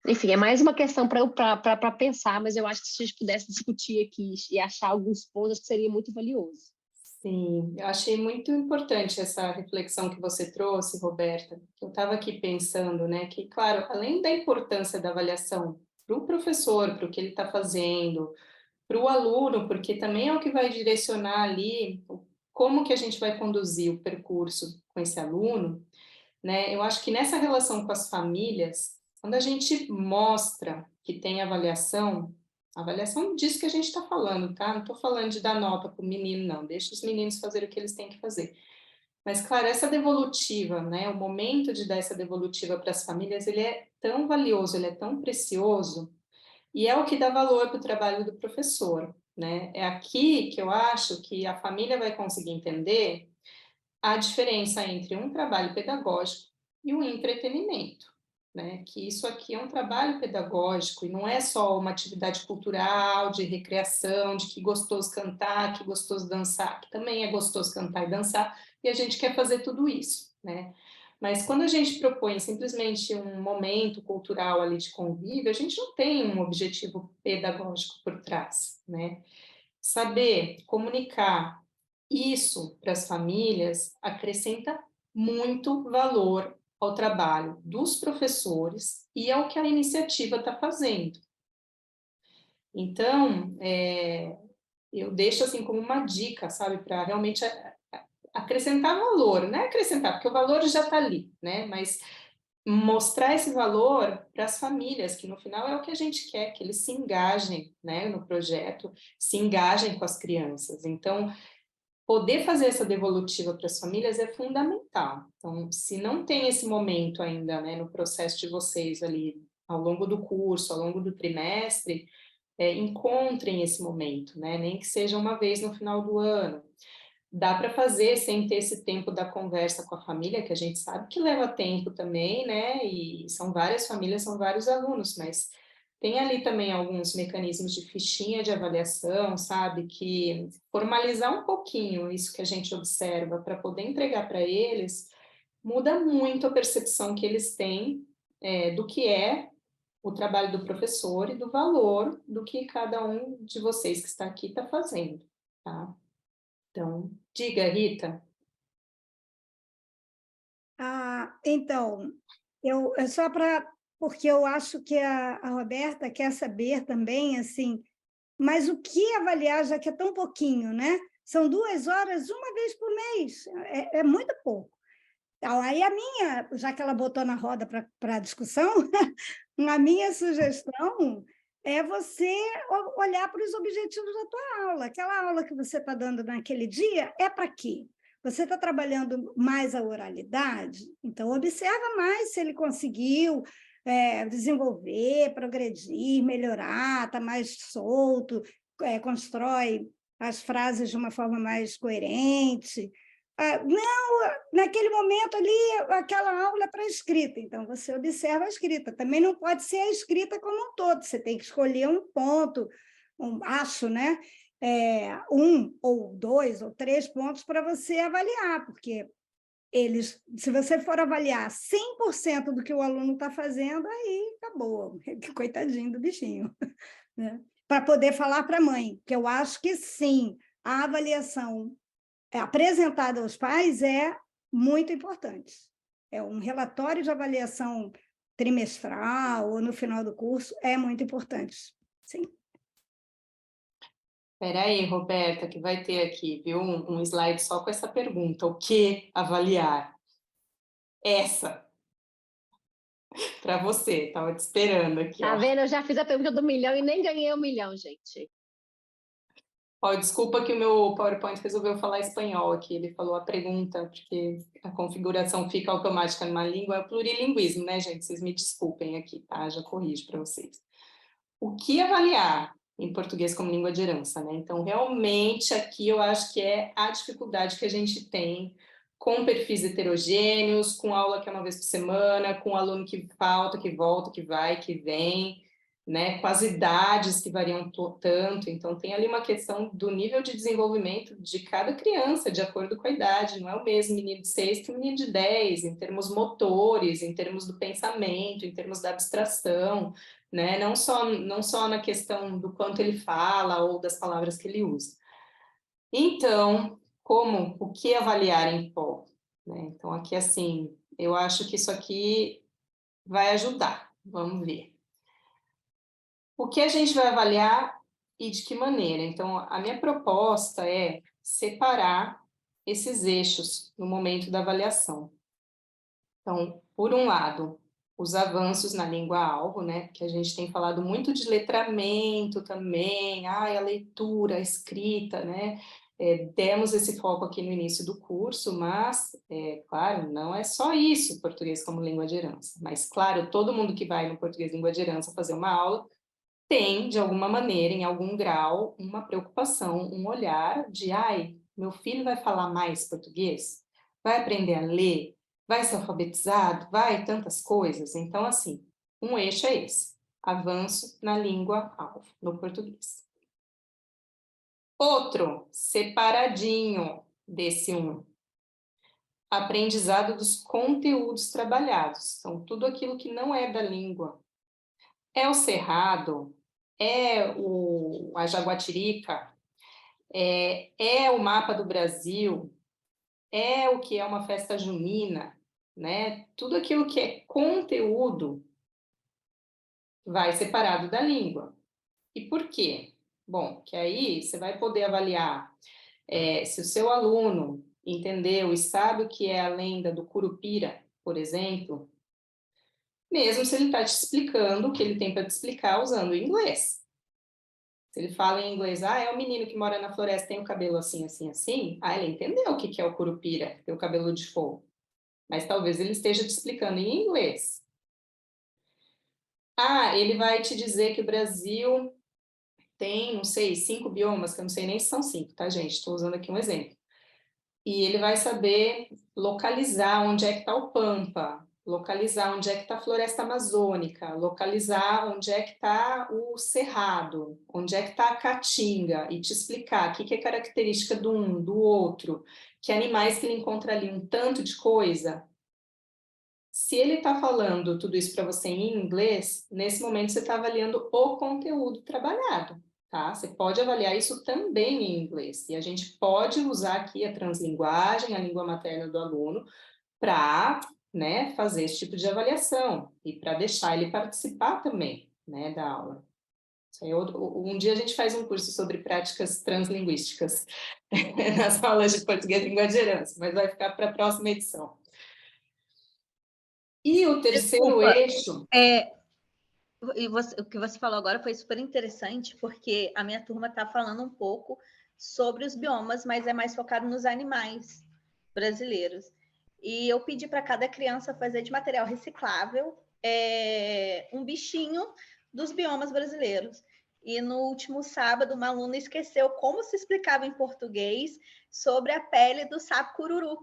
Enfim, é mais uma questão para pensar, mas eu acho que se a gente pudesse discutir aqui e achar alguns pontos, acho que seria muito valioso. Sim, eu achei muito importante essa reflexão que você trouxe, Roberta. Eu estava aqui pensando, né, que, claro, além da importância da avaliação para o professor, para o que ele está fazendo, para o aluno, porque também é o que vai direcionar ali como que a gente vai conduzir o percurso com esse aluno, né? Eu acho que nessa relação com as famílias, quando a gente mostra que tem avaliação, a avaliação diz que a gente está falando, tá? Não estou falando de dar nota para o menino, não. Deixa os meninos fazerem o que eles têm que fazer. Mas, claro, essa devolutiva, né? O momento de dar essa devolutiva para as famílias, ele é tão valioso, ele é tão precioso, e é o que dá valor para o trabalho do professor, né? É aqui que eu acho que a família vai conseguir entender a diferença entre um trabalho pedagógico e um entretenimento, né? Que isso aqui é um trabalho pedagógico e não é só uma atividade cultural, de recreação, de que gostoso cantar, que gostoso dançar, que também é gostoso cantar e dançar, e a gente quer fazer tudo isso, né? Mas quando a gente propõe simplesmente um momento cultural ali de convívio, a gente não tem um objetivo pedagógico por trás, né? Saber comunicar isso para as famílias acrescenta muito valor ao trabalho dos professores e ao que a iniciativa está fazendo. Então, eu deixo assim como uma dica, sabe, para realmente acrescentar valor, não é acrescentar, porque o valor já está ali, né? Mas mostrar esse valor para as famílias, que no final é o que a gente quer, que eles se engajem, né, no projeto, se engajem com as crianças. Então, poder fazer essa devolutiva para as famílias é fundamental. Então, se não tem esse momento ainda, né, no processo de vocês ali, ao longo do curso, ao longo do trimestre, encontrem esse momento, né, nem que seja uma vez no final do ano. Dá para fazer sem ter esse tempo da conversa com a família, que a gente sabe que leva tempo também, né, e são várias famílias, são vários alunos, mas tem ali também alguns mecanismos de fichinha de avaliação, sabe? Que formalizar um pouquinho isso que a gente observa para poder entregar para eles, muda muito a percepção que eles têm do que é o trabalho do professor e do valor do que cada um de vocês que está aqui está fazendo, tá? Então, diga, Rita. Então, é só porque eu acho que a Roberta quer saber também, assim, mas o que avaliar, já que é tão pouquinho, né? São 2 horas, uma vez por mês, é muito pouco. Então, aí a minha, já que ela botou na roda para a discussão, a minha sugestão é você olhar para os objetivos da tua aula. Aquela aula que você está dando naquele dia é para quê? Você está trabalhando mais a oralidade? Então, observa mais se ele conseguiu desenvolver, progredir, melhorar, está mais solto, constrói as frases de uma forma mais coerente. Não, naquele momento ali, aquela aula é para a escrita, então você observa a escrita. Também não pode ser a escrita como um todo, você tem que escolher um ponto, acho, né? 1 ou 2 ou 3 pontos para você avaliar, porque se você for avaliar 100% do que o aluno está fazendo, aí acabou, coitadinho do bichinho. Né? Para poder falar para a mãe, que eu acho que sim, a avaliação apresentada aos pais é muito importante. É um relatório de avaliação trimestral ou no final do curso é muito importante, sim. Espera aí, Roberta, que vai ter aqui, viu, um slide só com essa pergunta, o que avaliar? Essa, para você, estava te esperando aqui, Tá ó. vendo? Eu já fiz a pergunta do 1 milhão e nem ganhei 1 milhão, gente. Ó, desculpa que o meu PowerPoint resolveu falar espanhol aqui, ele falou a pergunta, porque a configuração fica automática numa língua, é o plurilinguismo, né, gente? Vocês me desculpem aqui, tá? Já corrijo para vocês. O que avaliar em português como língua de herança, né? Então, realmente, aqui eu acho que é a dificuldade que a gente tem com perfis heterogêneos, com aula que é uma vez por semana, com aluno que falta, que volta, que vai, que vem, né? Com as idades que variam tanto. Então, tem ali uma questão do nível de desenvolvimento de cada criança, de acordo com a idade. Não é o mesmo menino de 6 que o menino de 10, em termos motores, em termos do pensamento, em termos da abstração, né? Não só na questão do quanto ele fala ou das palavras que ele usa. Então, o que avaliar em pó? Né? Então, aqui, assim, eu acho que isso aqui vai ajudar. Vamos ver. O que a gente vai avaliar e de que maneira? Então, a minha proposta é separar esses eixos no momento da avaliação. Então, por um lado, os avanços na língua-alvo, né? Que a gente tem falado muito de letramento também, a leitura, a escrita, né? Demos esse foco aqui no início do curso, mas, claro, não é só isso, português como língua de herança. Mas, claro, todo mundo que vai no português língua de herança fazer uma aula tem, de alguma maneira, em algum grau, uma preocupação, um olhar de, meu filho vai falar mais português? Vai aprender a ler? Vai ser alfabetizado? Vai tantas coisas? Então, assim, um eixo é esse, avanço na língua-alvo, no português. Outro, separadinho desse aprendizado dos conteúdos trabalhados. Então, tudo aquilo que não é da língua. É o cerrado, a jaguatirica, é o mapa do Brasil, é o que é uma festa junina, né? Tudo aquilo que é conteúdo vai separado da língua. E por quê? Bom, que aí você vai poder avaliar se o seu aluno entendeu e sabe o que é a lenda do Curupira, por exemplo, mesmo se ele está te explicando o que ele tem para te explicar usando o inglês. Se ele fala em inglês, é o menino que mora na floresta, tem o cabelo assim, assim, assim, ele entendeu o que é o Curupira, tem o cabelo de fogo. Mas talvez ele esteja te explicando em inglês. Ele vai te dizer que o Brasil tem, não sei, 5 biomas, que eu não sei nem se são 5, tá, gente? Estou usando aqui um exemplo. E ele vai saber localizar onde é que está o Pampa, localizar onde é que está a floresta amazônica, localizar onde é que está o cerrado, onde é que está a caatinga, e te explicar o que é característica do um, do outro, que animais que ele encontra ali, um tanto de coisa. Se ele está falando tudo isso para você em inglês, nesse momento você está avaliando o conteúdo trabalhado, tá? Você pode avaliar isso também em inglês, e a gente pode usar aqui a translinguagem, a língua materna do aluno, para, né, fazer esse tipo de avaliação e para deixar ele participar também, né, da aula. Isso aí, um dia a gente faz um curso sobre práticas translinguísticas nas aulas de português e língua de herança, mas vai ficar para a próxima edição. E o terceiro eixo... E o que você falou agora foi super interessante, porque a minha turma está falando um pouco sobre os biomas, mas é mais focado nos animais brasileiros. E eu pedi para cada criança fazer de material reciclável um bichinho dos biomas brasileiros. E no último sábado, uma aluna esqueceu como se explicava em português sobre a pele do sapo cururu.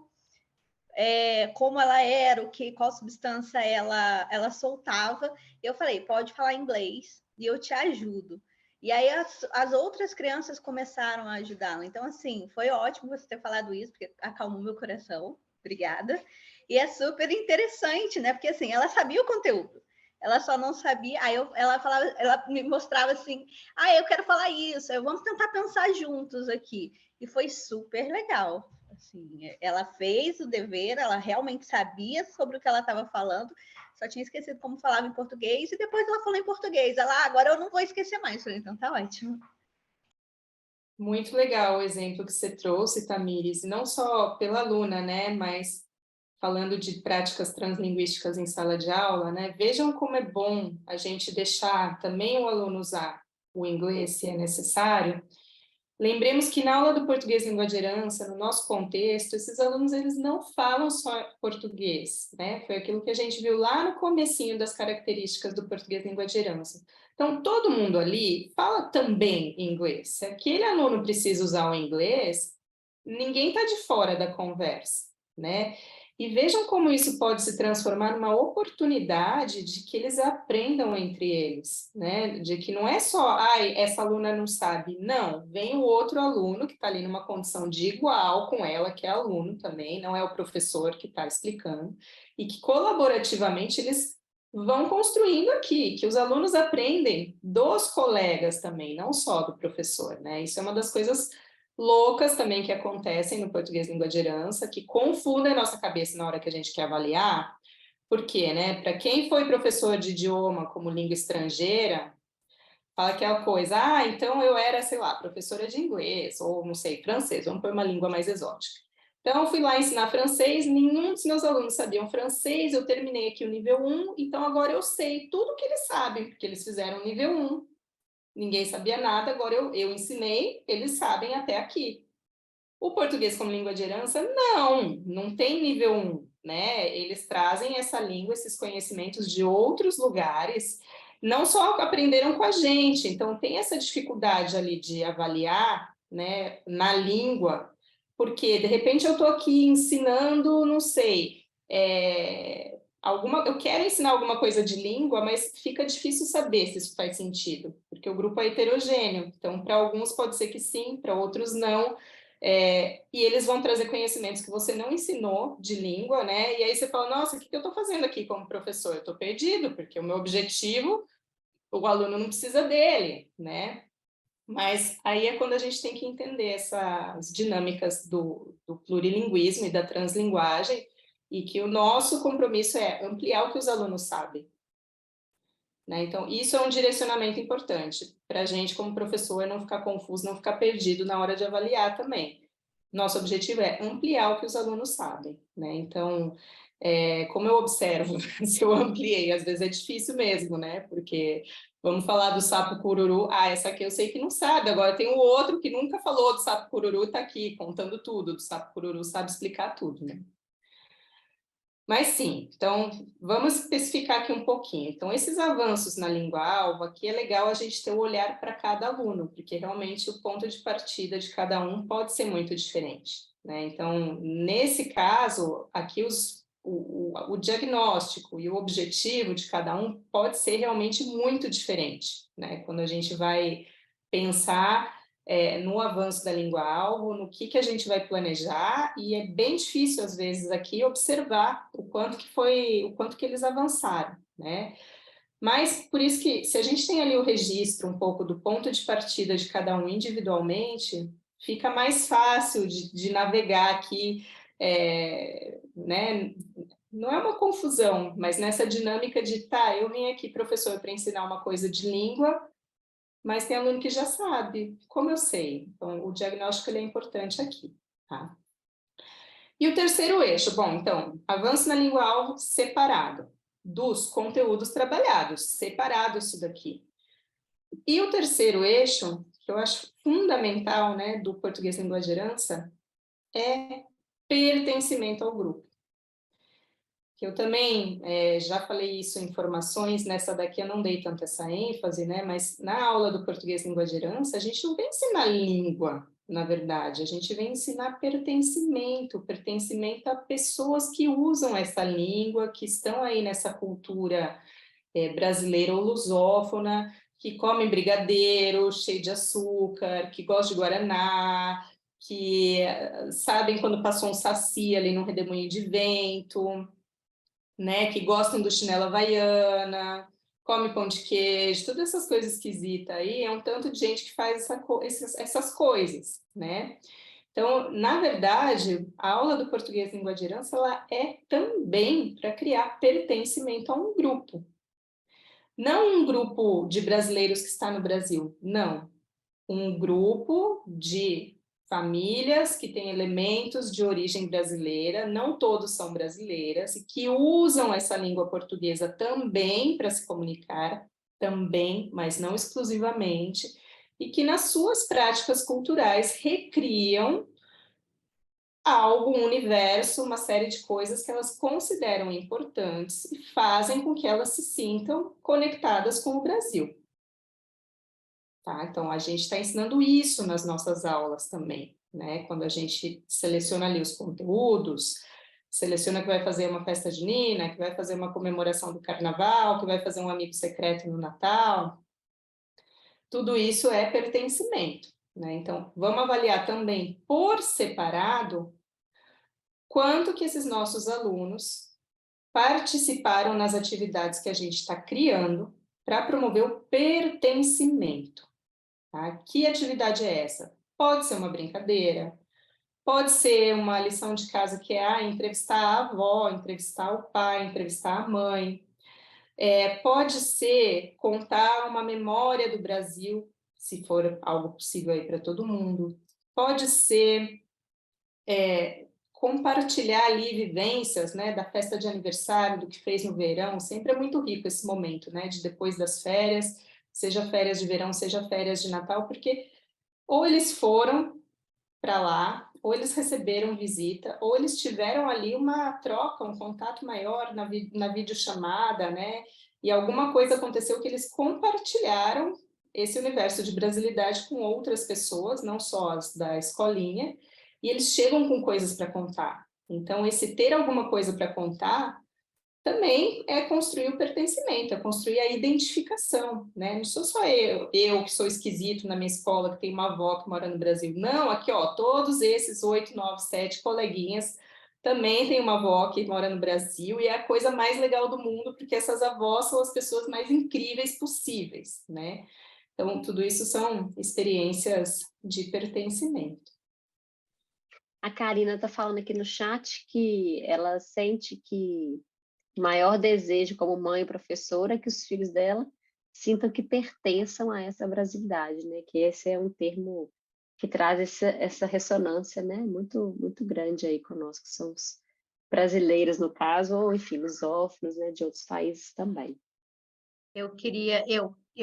Como ela era, qual substância ela soltava. Eu falei, pode falar inglês e eu te ajudo. E aí as outras crianças começaram a ajudá-la. Então, assim, foi ótimo você ter falado isso, porque acalmou meu coração. Obrigada. E é super interessante, né? Porque, assim, ela sabia o conteúdo. Ela só não sabia. Aí ela me mostrava assim, eu quero falar isso, vamos tentar pensar juntos aqui. E foi super legal. Assim, ela fez o dever, ela realmente sabia sobre o que ela estava falando, só tinha esquecido como falava em português, e depois ela falou em português. Ela, agora eu não vou esquecer mais. Eu falei, então tá ótimo. Muito legal o exemplo que você trouxe, Tamires, não só pela aluna, né, mas falando de práticas translinguísticas em sala de aula, né, vejam como é bom a gente deixar também o aluno usar o inglês, se é necessário. Lembremos que na aula do português língua de herança, no nosso contexto, esses alunos eles não falam só português, né? Foi aquilo que a gente viu lá no comecinho das características do português língua de herança. Então, todo mundo ali fala também inglês. Se aquele aluno precisa usar o inglês, ninguém está de fora da conversa, né? E vejam como isso pode se transformar numa oportunidade de que eles aprendam entre eles, né? De que não é só, essa aluna não sabe. Não, vem o outro aluno que está ali numa condição de igual com ela, que é aluno também, não é o professor que está explicando, e que colaborativamente eles vão construindo aqui, que os alunos aprendem dos colegas também, não só do professor, né? Isso é uma das coisas loucas também que acontecem no português língua de herança, que confundem a nossa cabeça na hora que a gente quer avaliar. Por quê, né? Para quem foi professor de idioma como língua estrangeira, fala aquela coisa, então eu era, sei lá, professora de inglês, ou não sei, francês, vamos pôr uma língua mais exótica. Então, eu fui lá ensinar francês, nenhum dos meus alunos sabiam francês, eu terminei aqui o nível 1, então agora eu sei tudo que eles sabem, porque eles fizeram o nível 1, ninguém sabia nada, agora eu ensinei, eles sabem até aqui. O português como língua de herança, não tem nível 1, né? Eles trazem essa língua, esses conhecimentos de outros lugares, não só aprenderam com a gente, então tem essa dificuldade ali de avaliar, né, na língua, porque de repente eu estou aqui ensinando, não sei, eu quero ensinar alguma coisa de língua, mas fica difícil saber se isso faz sentido, porque o grupo é heterogêneo, então para alguns pode ser que sim, para outros não, e eles vão trazer conhecimentos que você não ensinou de língua, né? E aí você fala, nossa, o que eu estou fazendo aqui como professor? Eu estou perdido, porque o meu objetivo, o aluno não precisa dele, né? Mas aí é quando a gente tem que entender essas dinâmicas do plurilinguismo e da translinguagem, e que o nosso compromisso é ampliar o que os alunos sabem. Né? Então, isso é um direcionamento importante para a gente, como professor, não ficar confuso, não ficar perdido na hora de avaliar também. Nosso objetivo é ampliar o que os alunos sabem. Né? Então, como eu observo, se eu ampliei, às vezes é difícil mesmo, né? Porque vamos falar do sapo cururu, essa aqui eu sei que não sabe, agora tem o outro que nunca falou do sapo cururu, está aqui contando tudo, do sapo cururu sabe explicar tudo, né? Mas sim, então vamos especificar aqui um pouquinho. Então, esses avanços na língua-alvo, aqui é legal a gente ter o olhar para cada aluno, porque realmente o ponto de partida de cada um pode ser muito diferente, né? Então, nesse caso, aqui o diagnóstico e o objetivo de cada um pode ser realmente muito diferente, né? Quando a gente vai pensar no avanço da língua-alvo, no que a gente vai planejar, e é bem difícil, às vezes, aqui observar o quanto que eles avançaram, né? Mas, por isso que, se a gente tem ali o registro um pouco do ponto de partida de cada um individualmente, fica mais fácil de navegar aqui, né? Não é uma confusão, mas nessa dinâmica de, tá, eu vim aqui, professor, para ensinar uma coisa de língua, mas tem aluno que já sabe. Como eu sei? Então, o diagnóstico ele é importante aqui, tá? E o terceiro eixo, bom, então, avanço na língua-alvo separado dos conteúdos trabalhados, separado isso daqui. E o terceiro eixo, que eu acho fundamental, né, do português língua de herança, é pertencimento ao grupo. Que eu também já falei isso em formações, nessa daqui eu não dei tanto essa ênfase, né, mas na aula do português língua de herança, a gente não vem ensinar língua, na verdade, a gente vem ensinar pertencimento a pessoas que usam essa língua, que estão aí nessa cultura brasileira ou lusófona, que comem brigadeiro cheio de açúcar, que gostam de guaraná, que sabem quando passou um saci ali no redemoinho de vento, né, que gostam do chinelo havaiana, come pão de queijo, todas essas coisas esquisitas aí, é um tanto de gente que faz essas coisas, né? Então, na verdade, a aula do português língua de herança, ela é também para criar pertencimento a um grupo. Não um grupo de brasileiros que está no Brasil, não. Um grupo de famílias que têm elementos de origem brasileira, não todos são brasileiras, e que usam essa língua portuguesa também para se comunicar, também, mas não exclusivamente, e que nas suas práticas culturais recriam algo, um universo, uma série de coisas que elas consideram importantes e fazem com que elas se sintam conectadas com o Brasil. Tá? Então, a gente está ensinando isso nas nossas aulas também, né? Quando a gente seleciona ali os conteúdos, seleciona que vai fazer uma festa junina, que vai fazer uma comemoração do carnaval, que vai fazer um amigo secreto no Natal, tudo isso é pertencimento, né? Então, vamos avaliar também por separado quanto que esses nossos alunos participaram nas atividades que a gente está criando para promover o pertencimento. Tá? Que atividade é essa? Pode ser uma brincadeira, pode ser uma lição de casa que é entrevistar a avó, entrevistar o pai, entrevistar a mãe. Pode ser contar uma memória do Brasil, se for algo possível aí para todo mundo. Pode ser compartilhar ali vivências, né, da festa de aniversário, do que fez no verão. Sempre é muito rico esse momento, né, de depois das férias, seja férias de verão, seja férias de Natal, porque ou eles foram para lá, ou eles receberam visita, ou eles tiveram ali uma troca, um contato maior na videochamada, né? E alguma coisa aconteceu que eles compartilharam esse universo de brasilidade com outras pessoas, não só as da escolinha, e eles chegam com coisas para contar. Então, esse ter alguma coisa para contar também é construir o pertencimento, é construir a identificação, né? Não sou só eu que sou esquisito na minha escola, que tem uma avó que mora no Brasil. Não, aqui, ó, todos esses 8, 9, 7 coleguinhas também têm uma avó que mora no Brasil, e é a coisa mais legal do mundo, porque essas avós são as pessoas mais incríveis possíveis, né? Então, tudo isso são experiências de pertencimento. A Karina está falando aqui no chat que ela sente que o maior desejo como mãe e professora é que os filhos dela sintam que pertençam a essa brasilidade, né? Que esse é um termo que traz essa ressonância, né? Muito, muito grande aí conosco, que são os brasileiros, no caso, ou, enfim, lusófonos, né? De outros países também. Eu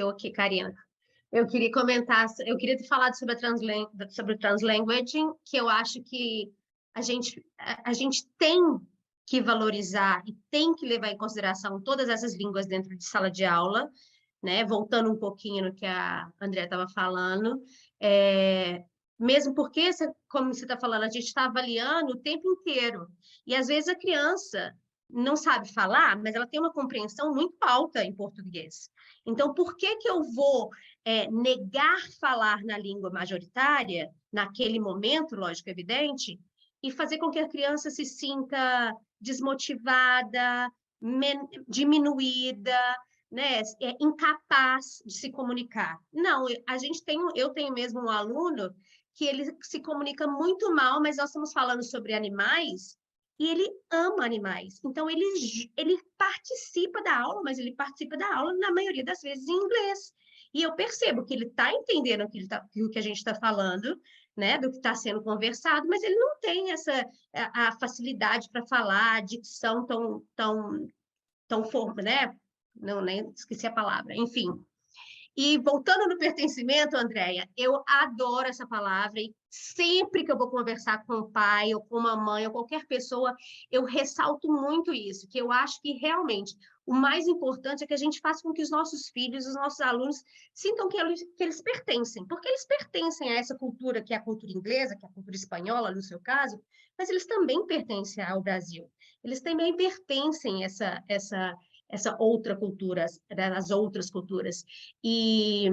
aqui, Karina, eu queria comentar, eu queria ter falado sobre o translanguaging, que eu acho que a gente tem que valorizar e tem que levar em consideração todas essas línguas dentro de sala de aula, né? Voltando um pouquinho no que a Andrea estava falando, mesmo porque, como você está falando, a gente está avaliando o tempo inteiro, e às vezes a criança não sabe falar, mas ela tem uma compreensão muito alta em português. Então, por que eu vou negar falar na língua majoritária, naquele momento, lógico, evidente, e fazer com que a criança se sinta desmotivada, diminuída, né, incapaz de se comunicar? Não, eu tenho mesmo um aluno que ele se comunica muito mal, mas nós estamos falando sobre animais, e ele ama animais. Então, ele participa da aula, mas ele participa da aula, na maioria das vezes, em inglês. E eu percebo que ele está entendendo o que a gente está falando, né, do que está sendo conversado, mas ele não tem a facilidade para falar, a dicção tão forte, né? Não, nem esqueci a palavra. Enfim, e voltando no pertencimento, Andréia, eu adoro essa palavra e sempre que eu vou conversar com o pai ou com uma mãe ou qualquer pessoa, eu ressalto muito isso, que eu acho que realmente o mais importante é que a gente faça com que os nossos filhos, os nossos alunos, sintam que eles pertencem, porque eles pertencem a essa cultura, que é a cultura inglesa, que é a cultura espanhola, no seu caso, mas eles também pertencem ao Brasil. Eles também pertencem a essa outra cultura, das outras culturas. E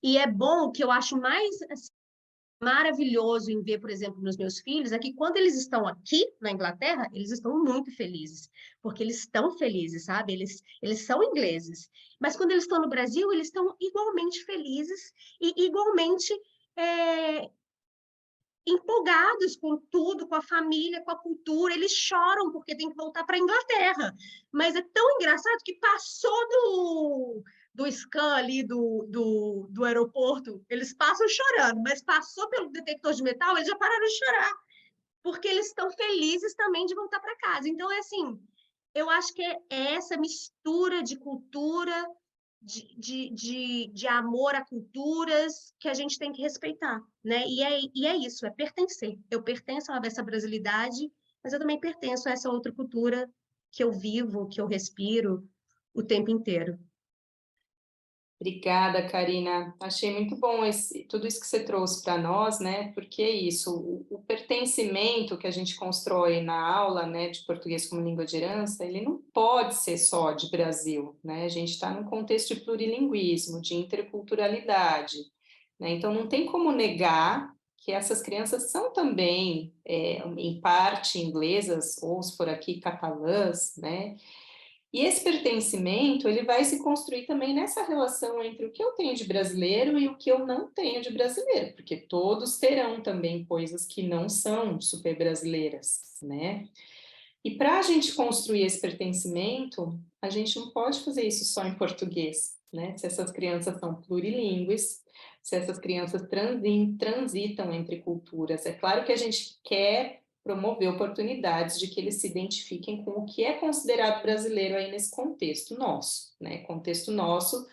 é bom, que eu acho mais assim, maravilhoso em ver, por exemplo, nos meus filhos, é que quando eles estão aqui na Inglaterra, eles estão muito felizes, porque eles estão felizes, sabe? Eles são ingleses. Mas quando eles estão no Brasil, eles estão igualmente felizes e igualmente empolgados com tudo, com a família, com a cultura, eles choram porque tem que voltar para a Inglaterra. Mas é tão engraçado que passou do scan ali do aeroporto, eles passam chorando, mas passou pelo detector de metal, eles já pararam de chorar, porque eles estão felizes também de voltar para casa. Então, é assim, eu acho que é essa mistura de cultura, de amor a culturas que a gente tem que respeitar, né? E é isso, é pertencer. Eu pertenço a essa brasilidade, mas eu também pertenço a essa outra cultura que eu vivo, que eu respiro o tempo inteiro. Obrigada, Karina. Achei muito bom tudo isso que você trouxe para nós, né? Porque é isso, o pertencimento que a gente constrói na aula, né, de português como língua de herança, ele não pode ser só de Brasil, né? A gente está num contexto de plurilinguismo, de interculturalidade, né? Então, não tem como negar que essas crianças são também, em parte, inglesas, ou se for aqui, catalãs, né? E esse pertencimento, ele vai se construir também nessa relação entre o que eu tenho de brasileiro e o que eu não tenho de brasileiro, porque todos terão também coisas que não são super brasileiras, né? E para a gente construir esse pertencimento, a gente não pode fazer isso só em português, né? Se essas crianças são plurilíngues, se essas crianças transitam entre culturas. É claro que a gente quer promover oportunidades de que eles se identifiquem com o que é considerado brasileiro aí nesse contexto nosso, né? Contexto nosso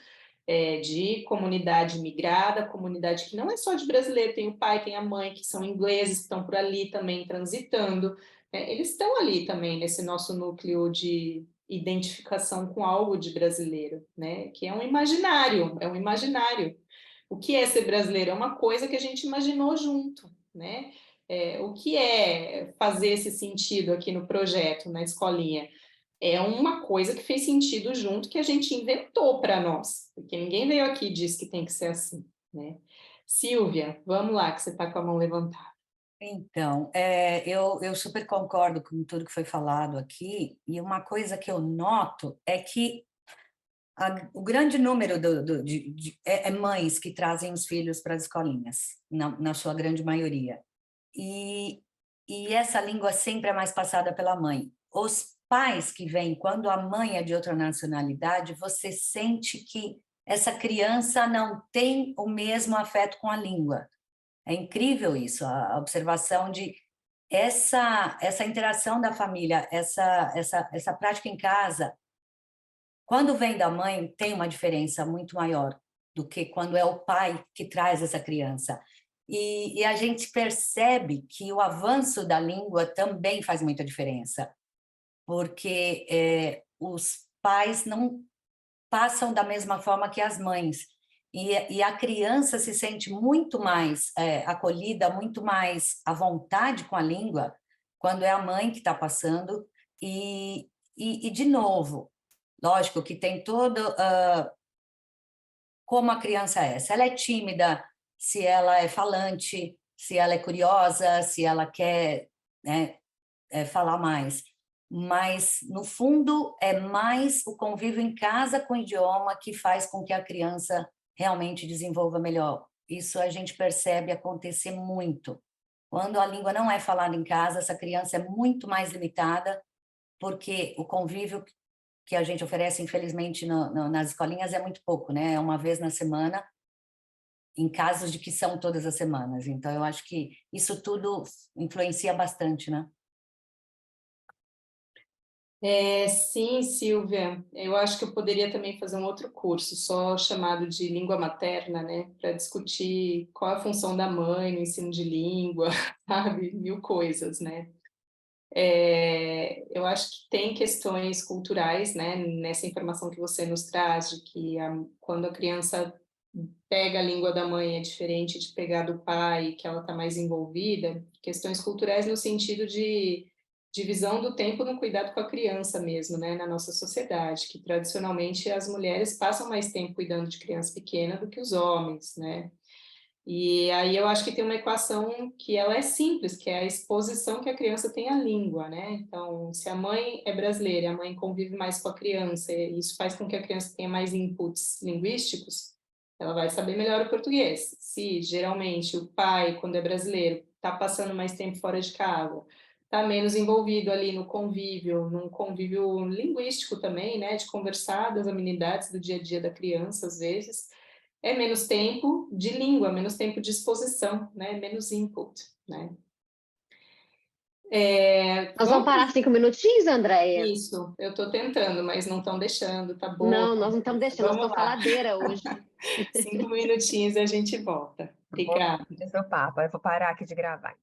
de comunidade migrada, comunidade que não é só de brasileiro, tem o pai, tem a mãe, que são ingleses, que estão por ali também transitando, eles estão ali também nesse nosso núcleo de identificação com algo de brasileiro, né? Que é um imaginário, O que é ser brasileiro? É uma coisa que a gente imaginou junto, né? O que é fazer esse sentido aqui no projeto, na escolinha? É uma coisa que fez sentido junto, que a gente inventou para nós, porque ninguém veio aqui e disse que tem que ser assim, né? Silvia, vamos lá, que você está com a mão levantada. Então, eu super concordo com tudo que foi falado aqui, e uma coisa que eu noto é que o grande número é mães que trazem os filhos para as escolinhas, na sua grande maioria. E essa língua sempre é mais passada pela mãe. Os pais que vêm, quando a mãe é de outra nacionalidade, você sente que essa criança não tem o mesmo afeto com a língua. É incrível isso, a observação de essa interação da família, essa prática em casa. Quando vem da mãe, tem uma diferença muito maior do que quando é o pai que traz essa criança. E a gente percebe que o avanço da língua também faz muita diferença, porque os pais não passam da mesma forma que as mães. E a criança se sente muito mais acolhida, muito mais à vontade com a língua, quando é a mãe que está passando, e E de novo, lógico que tem todo... como a criança é. Se ela é tímida, se ela é falante, se ela é curiosa, se ela quer, né, falar mais. Mas, no fundo, é mais o convívio em casa com o idioma que faz com que a criança realmente desenvolva melhor. Isso a gente percebe acontecer muito. Quando a língua não é falada em casa, essa criança é muito mais limitada, porque o convívio que a gente oferece, infelizmente, nas escolinhas é muito pouco, né? É uma vez na semana, em casos de que são todas as semanas. Então, eu acho que isso tudo influencia bastante, né? Sim, Silvia, eu acho que eu poderia também fazer um outro curso, só chamado de língua materna, né, para discutir qual é a função da mãe no ensino de língua, sabe, mil coisas, né. Eu acho que tem questões culturais, né, nessa informação que você nos traz, de que quando a criança pega a língua da mãe é diferente de pegar do pai, que ela está mais envolvida, questões culturais no sentido de divisão do tempo no cuidado com a criança mesmo, né, na nossa sociedade, que tradicionalmente as mulheres passam mais tempo cuidando de criança pequena do que os homens, né, e aí eu acho que tem uma equação que ela é simples, que é a exposição que a criança tem à língua, né, então se a mãe é brasileira, a mãe convive mais com a criança, e isso faz com que a criança tenha mais inputs linguísticos, ela vai saber melhor o português. Se geralmente o pai, quando é brasileiro, está passando mais tempo fora de casa, está menos envolvido ali no convívio, num convívio linguístico também, né, de conversar das amenidades do dia a dia da criança, às vezes, é menos tempo de língua, menos tempo de exposição, né, menos input, né. Nós vamos parar 5 minutinhos, Andréia? Isso, eu estou tentando, mas não estão deixando, tá bom? Não, nós não estamos deixando, nós Vamos estamos lá. faladeira hoje. 5 minutinhos e a gente volta. Obrigada. Esse é o papo. Eu vou parar aqui de gravar.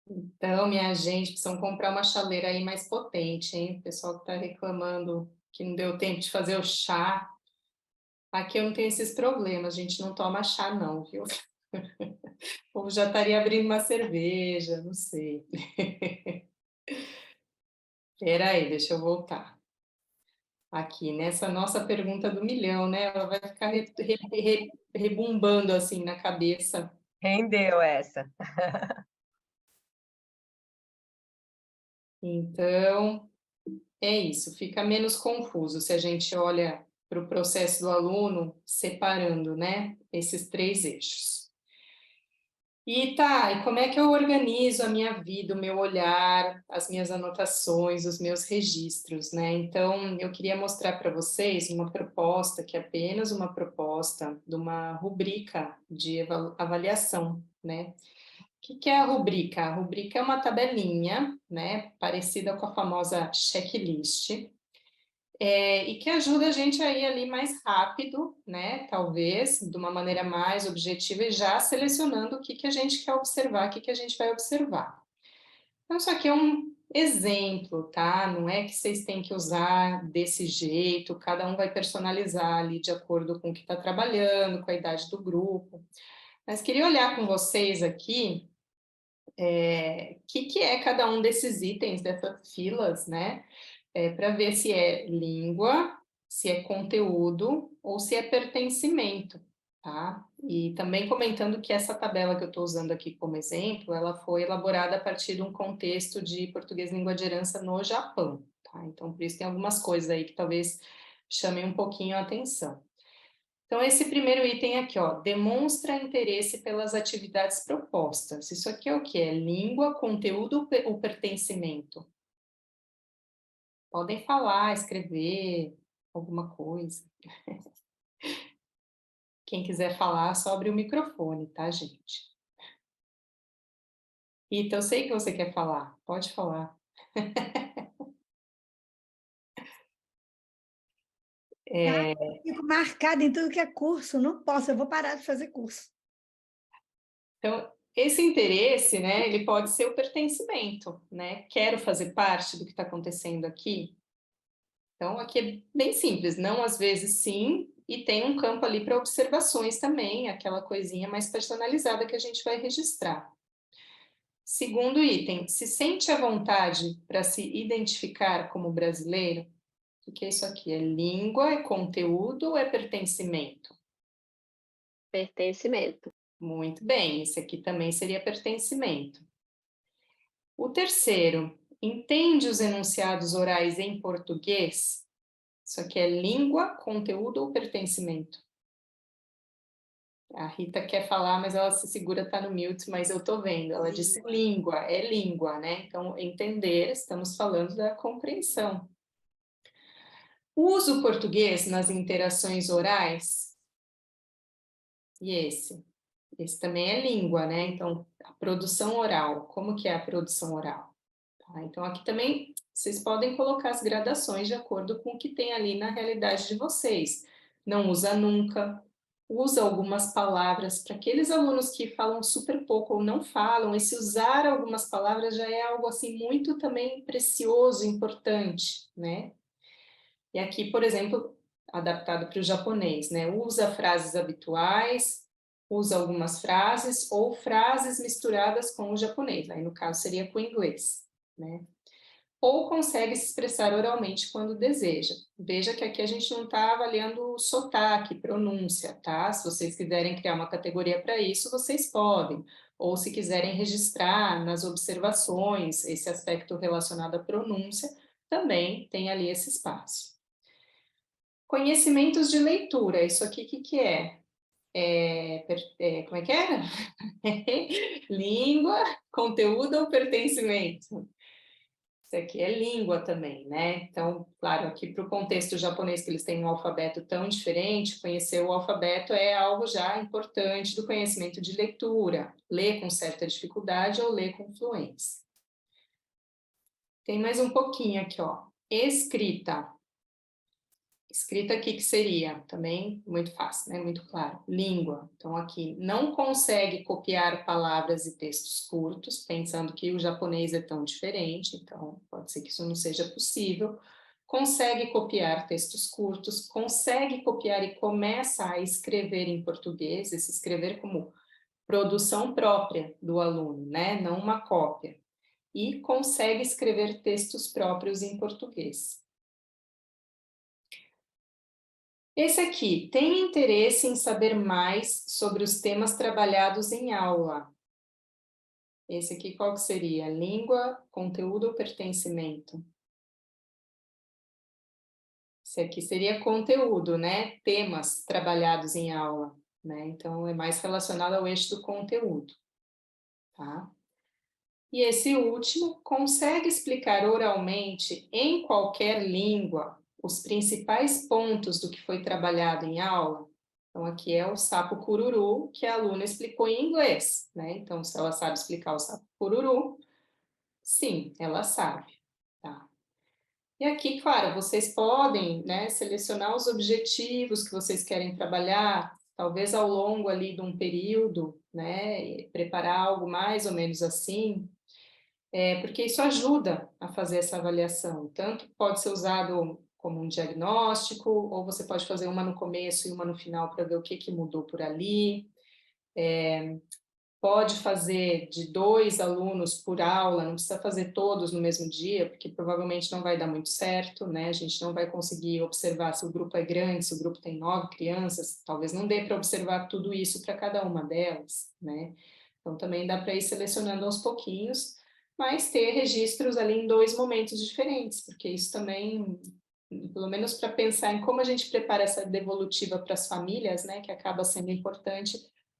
Então, minha gente, precisam comprar uma chaleira aí mais potente, hein? O pessoal que está reclamando que não deu tempo de fazer o chá. Aqui eu não tenho esses problemas, a gente não toma chá não, viu? O povo já estaria abrindo uma cerveja, não sei. Espera aí, deixa eu voltar. Aqui, nessa nossa pergunta do milhão, né? Ela vai ficar rebumbando assim na cabeça. Rendeu essa. Então, é isso, fica menos confuso se a gente olha para o processo do aluno separando, né, esses 3 eixos. E como é que eu organizo a minha vida, o meu olhar, as minhas anotações, os meus registros, né? Então, eu queria mostrar para vocês uma proposta, que é apenas uma proposta de uma rubrica de avaliação, né? O que é a rubrica? A rubrica é uma tabelinha, né, parecida com a famosa checklist, e que ajuda a gente a ir ali mais rápido, né, talvez, de uma maneira mais objetiva e já selecionando o que a gente quer observar, o que a gente vai observar. Então, isso aqui é um exemplo, tá? Não é que vocês têm que usar desse jeito, cada um vai personalizar ali de acordo com o que está trabalhando, com a idade do grupo. Mas queria olhar com vocês aqui que é cada um desses itens, dessas filas, né? Para ver se é língua, se é conteúdo ou se é pertencimento, tá? E também comentando que essa tabela que eu estou usando aqui como exemplo, ela foi elaborada a partir de um contexto de português língua de herança no Japão, tá? Então, por isso tem algumas coisas aí que talvez chamem um pouquinho a atenção. Então, esse primeiro item aqui, ó, demonstra interesse pelas atividades propostas. Isso aqui é o que? É língua, conteúdo ou pertencimento? Podem falar, escrever alguma coisa. Quem quiser falar, só abre o microfone, tá, gente? Rita, eu sei que você quer falar. Pode falar. Fico marcada em tudo que é curso, não posso, eu vou parar de fazer curso. Então, esse interesse, né, ele pode ser o pertencimento, né? Quero fazer parte do que está acontecendo aqui. Então, aqui é bem simples, não às vezes sim, e tem um campo ali para observações também, aquela coisinha mais personalizada que a gente vai registrar. Segundo item, se sente à vontade para se identificar como brasileiro? O que é isso aqui? É língua, é conteúdo ou é pertencimento? Pertencimento. Muito bem, esse aqui também seria pertencimento. O terceiro, entende os enunciados orais em português? Isso aqui é língua, conteúdo ou pertencimento? A Rita quer falar, mas ela se segura, está no mute, mas eu estou vendo. Ela disse língua, é língua, né? Então, entender, estamos falando da compreensão. Usa o português nas interações orais? E esse? Esse também é língua, né? Então, a produção oral. Como que é a produção oral? Tá? Então, aqui também vocês podem colocar as gradações de acordo com o que tem ali na realidade de vocês. Não usa nunca, usa algumas palavras para aqueles alunos que falam super pouco ou não falam, esse usar algumas palavras já é algo assim muito também precioso, importante, né? E aqui, por exemplo, adaptado para o japonês, né? Usa frases habituais, usa algumas frases ou frases misturadas com o japonês, aí no caso seria com o inglês, né? Ou consegue se expressar oralmente quando deseja. Veja que aqui a gente não está avaliando sotaque, pronúncia, tá? Se vocês quiserem criar uma categoria para isso, vocês podem. Ou se quiserem registrar nas observações esse aspecto relacionado à pronúncia, também tem ali esse espaço. Conhecimentos de leitura, isso aqui o que é? Como é que era? Língua, conteúdo ou pertencimento? Isso aqui é língua também, né? Então, claro, aqui para o contexto japonês, que eles têm um alfabeto tão diferente, conhecer o alfabeto é algo já importante do conhecimento de leitura. Ler com certa dificuldade ou ler com fluência. Tem mais um pouquinho aqui, ó. Escrita. Escrita aqui que seria também muito fácil, né? Muito claro. Língua. Então aqui não consegue copiar palavras e textos curtos, pensando que o japonês é tão diferente, então pode ser que isso não seja possível. Consegue copiar textos curtos, consegue copiar e começa a escrever em português, esse escrever como produção própria do aluno, né? Não uma cópia. E consegue escrever textos próprios em português. Esse aqui, tem interesse em saber mais sobre os temas trabalhados em aula? Esse aqui qual que seria? Língua, conteúdo ou pertencimento? Esse aqui seria conteúdo, né? Temas trabalhados em aula, né? Então, é mais relacionado ao eixo do conteúdo, tá? E esse último, consegue explicar oralmente, em qualquer língua, os principais pontos do que foi trabalhado em aula? Então, aqui é o sapo cururu, que a aluna explicou em inglês, né? Então, se ela sabe explicar o sapo cururu, sim, ela sabe, tá? E aqui, claro, vocês podem, né, selecionar os objetivos que vocês querem trabalhar, talvez ao longo ali de um período, né, e preparar algo mais ou menos assim, porque isso ajuda a fazer essa avaliação. Tanto pode ser usado como um diagnóstico, ou você pode fazer uma no começo e uma no final para ver o que mudou por ali. Pode fazer de 2 alunos por aula, não precisa fazer todos no mesmo dia, porque provavelmente não vai dar muito certo, né? A gente não vai conseguir observar se o grupo é grande, se o grupo tem 9 crianças, talvez não dê para observar tudo isso para cada uma delas, né? Então também dá para ir selecionando aos pouquinhos, mas ter registros ali em 2 momentos diferentes, porque isso também, pelo menos para pensar em como a gente prepara essa devolutiva para as famílias, né, que acaba sendo importante,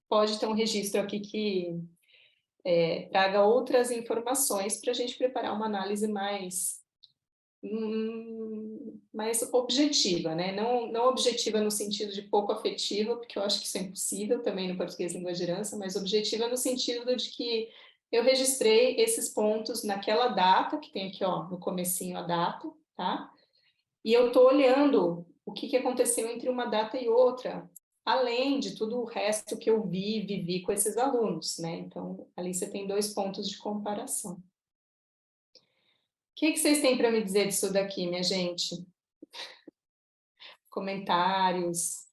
pode ter um registro aqui que traga outras informações para a gente preparar uma análise mais objetiva, né? Não objetiva no sentido de pouco afetiva, porque eu acho que isso é impossível também no português língua de herança, mas objetiva no sentido de que eu registrei esses pontos naquela data, que tem aqui, ó, no comecinho a data, tá? E eu estou olhando o que aconteceu entre uma data e outra, além de tudo o resto que eu vivi com esses alunos, né? Então, ali você tem 2 pontos de comparação. O que vocês têm para me dizer disso daqui, minha gente? Comentários,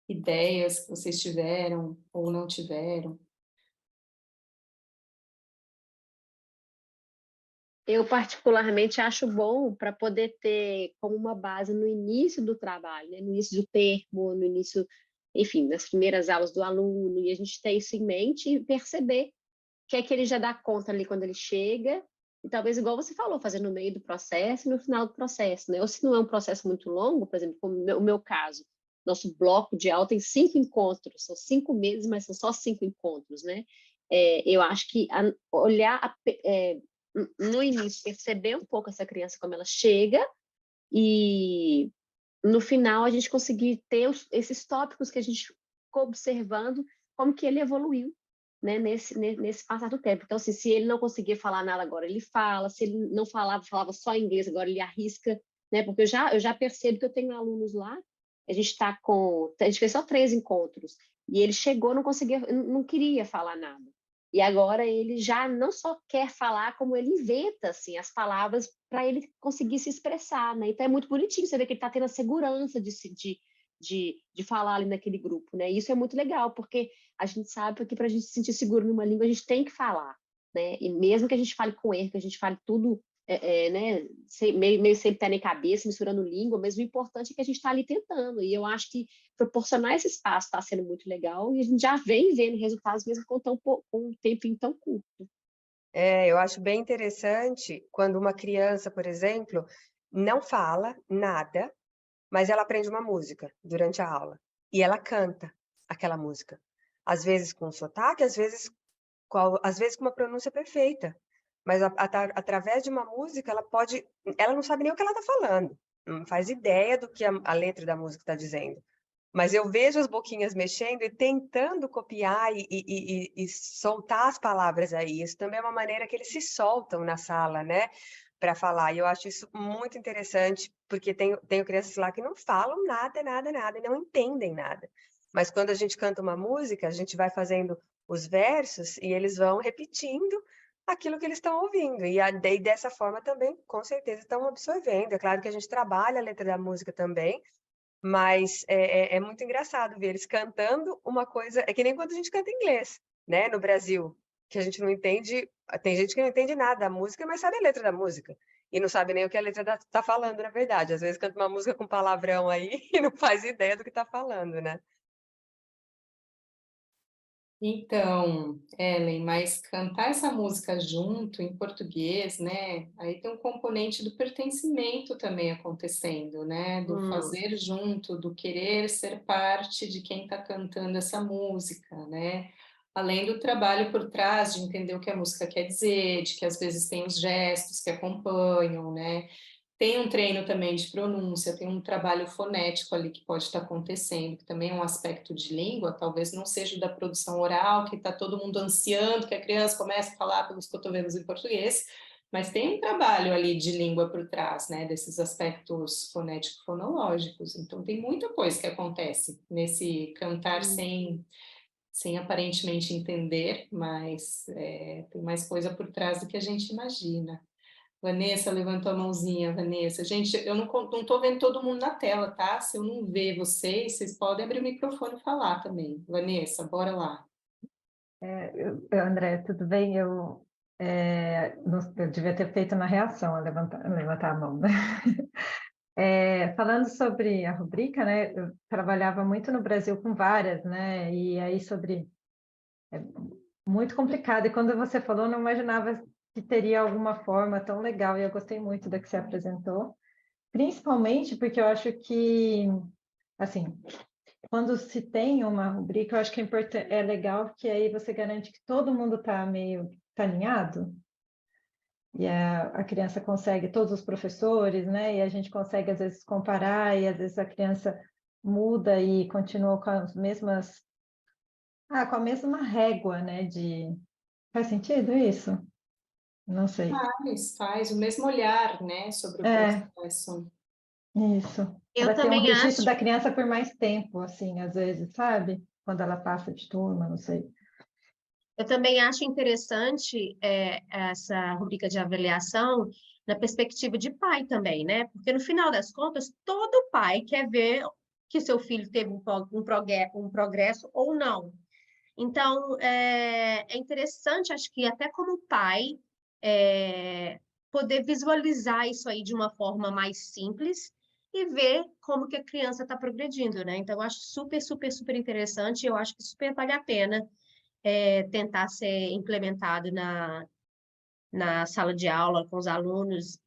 ideias que vocês tiveram ou não tiveram? Eu particularmente acho bom para poder ter como uma base no início do trabalho, né? No início do termo, no início, enfim, nas primeiras aulas do aluno, e a gente ter isso em mente e perceber que é que ele já dá conta ali quando ele chega, e talvez, igual você falou, fazer no meio do processo e no final do processo, né? Ou se não é um processo muito longo, por exemplo, como o meu caso, nosso bloco de aula tem 5 encontros, são 5 meses, mas são só 5 encontros, né? Eu acho que olhar no início, perceber um pouco essa criança como ela chega e no final a gente conseguir ter esses tópicos que a gente ficou observando, como que ele evoluiu, né, nesse passar do tempo. Então, assim, se ele não conseguia falar nada agora, ele fala, se ele não falava só inglês, agora ele arrisca, né, porque eu já percebo que eu tenho alunos lá, a gente fez só 3 encontros, e ele chegou, não queria falar nada. E agora ele já não só quer falar, como ele inventa assim, as palavras para ele conseguir se expressar, né? Então é muito bonitinho você ver que ele está tendo a segurança de falar ali naquele grupo, né? E isso é muito legal, porque a gente sabe que para a gente se sentir seguro numa língua, a gente tem que falar, né? E mesmo que a gente fale com erro, que a gente fale tudo né, meio sem pé nem cabeça, misturando língua, mas o importante é que a gente está ali tentando, e eu acho que proporcionar esse espaço está sendo muito legal, e a gente já vem vendo resultados mesmo com um tempinho tão curto. Eu acho bem interessante quando uma criança, por exemplo, não fala nada, mas ela aprende uma música durante a aula, e ela canta aquela música, às vezes com sotaque, às vezes com uma pronúncia perfeita, mas através de uma música ela não sabe nem o que ela está falando, não faz ideia do que a letra da música está dizendo, mas eu vejo as boquinhas mexendo e tentando copiar e soltar as palavras aí. Isso também é uma maneira que eles se soltam na sala, né, para falar. E eu acho isso muito interessante, porque tenho crianças lá que não falam nada, nada, nada, e não entendem nada. Mas quando a gente canta uma música, a gente vai fazendo os versos e eles vão repetindo aquilo que eles estão ouvindo. E daí, dessa forma também, com certeza, estão absorvendo. É claro que a gente trabalha a letra da música também, mas é muito engraçado ver eles cantando uma coisa... É que nem quando a gente canta inglês, né, no Brasil, que a gente não entende... Tem gente que não entende nada da música, mas sabe a letra da música. E não sabe nem o que a letra tá falando, na verdade. Às vezes canta uma música com palavrão aí e não faz ideia do que tá falando, né? Então, Ellen, mas cantar essa música junto, em português, né? Aí tem um componente do pertencimento também acontecendo, né? Do fazer junto, do querer ser parte de quem está cantando essa música, né? Além do trabalho por trás, de entender o que a música quer dizer, de que às vezes tem os gestos que acompanham, né? Tem um treino também de pronúncia, tem um trabalho fonético ali que pode estar acontecendo, que também é um aspecto de língua, talvez não seja da produção oral, que está todo mundo ansiando que a criança comece a falar pelos cotovelos em português, mas tem um trabalho ali de língua por trás, né, desses aspectos fonético-fonológicos. Então tem muita coisa que acontece nesse cantar sem aparentemente entender, mas tem mais coisa por trás do que a gente imagina. Vanessa levantou a mãozinha, Vanessa. Gente, eu não estou vendo todo mundo na tela, tá? Se eu não ver vocês, vocês podem abrir o microfone e falar também. Vanessa, bora lá. André, tudo bem? Eu devia ter feito na reação a levantar a mão, né? Falando sobre a rubrica, né? Eu trabalhava muito no Brasil com várias, né? E aí muito complicado. E quando você falou, não imaginava que teria alguma forma tão legal, e eu gostei muito da que você apresentou, principalmente porque eu acho que, assim, quando se tem uma rubrica, eu acho que é legal, porque aí você garante que todo mundo está meio alinhado, e a criança consegue, todos os professores, né, e a gente consegue, às vezes, comparar, e às vezes a criança muda e continua com as mesmas... com a mesma régua, né, Faz sentido isso? Não sei. Faz o mesmo olhar, né, sobre o processo. Isso. Eu Para ter um também registro acho. da criança por mais tempo, assim, às vezes, sabe? Quando ela passa de turma, não sei. Eu também acho interessante essa rubrica de avaliação na perspectiva de pai também, né? Porque no final das contas, todo pai quer ver que seu filho teve um progresso ou não. Então, é interessante, acho que até como pai, poder visualizar isso aí de uma forma mais simples e ver como que a criança está progredindo, né? Então, eu acho super, super, super interessante, eu acho que super vale a pena tentar ser implementado na sala de aula com os alunos.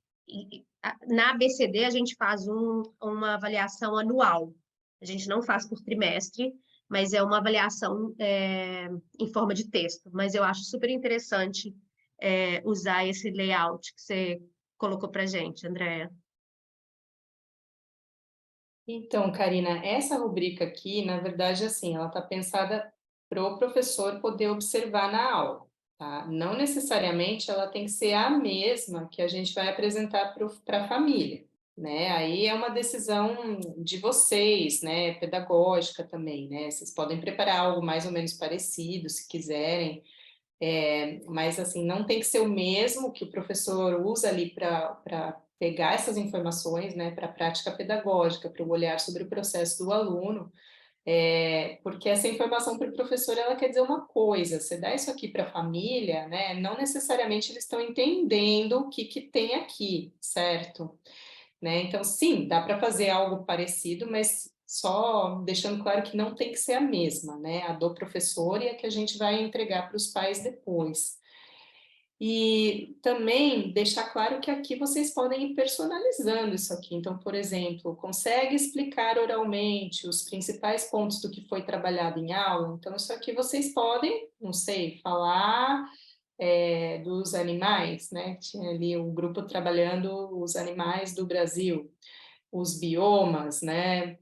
Na ABCD, a gente faz uma avaliação anual. A gente não faz por trimestre, mas é uma avaliação em forma de texto. Mas eu acho super interessante usar esse layout que você colocou para a gente, Andréa. Então, Karina, essa rubrica aqui, na verdade, assim, ela está pensada para o professor poder observar na aula, tá? Não necessariamente ela tem que ser a mesma que a gente vai apresentar para a família, né? Aí é uma decisão de vocês, né? Pedagógica também, né? Vocês podem preparar algo mais ou menos parecido, se quiserem, mas assim, não tem que ser o mesmo que o professor usa ali para pegar essas informações, né, para a prática pedagógica, para o olhar sobre o processo do aluno, porque essa informação para o professor, ela quer dizer uma coisa, você dá isso aqui para a família, né, não necessariamente eles estão entendendo o que tem aqui, certo? Né? Então, sim, dá para fazer algo parecido, mas só deixando claro que não tem que ser a mesma, né? A do professor e a que a gente vai entregar para os pais depois. E também deixar claro que aqui vocês podem ir personalizando isso aqui. Então, por exemplo, consegue explicar oralmente os principais pontos do que foi trabalhado em aula? Então, isso aqui vocês podem, não sei, falar dos animais, né? Tinha ali um grupo trabalhando os animais do Brasil, os biomas, né?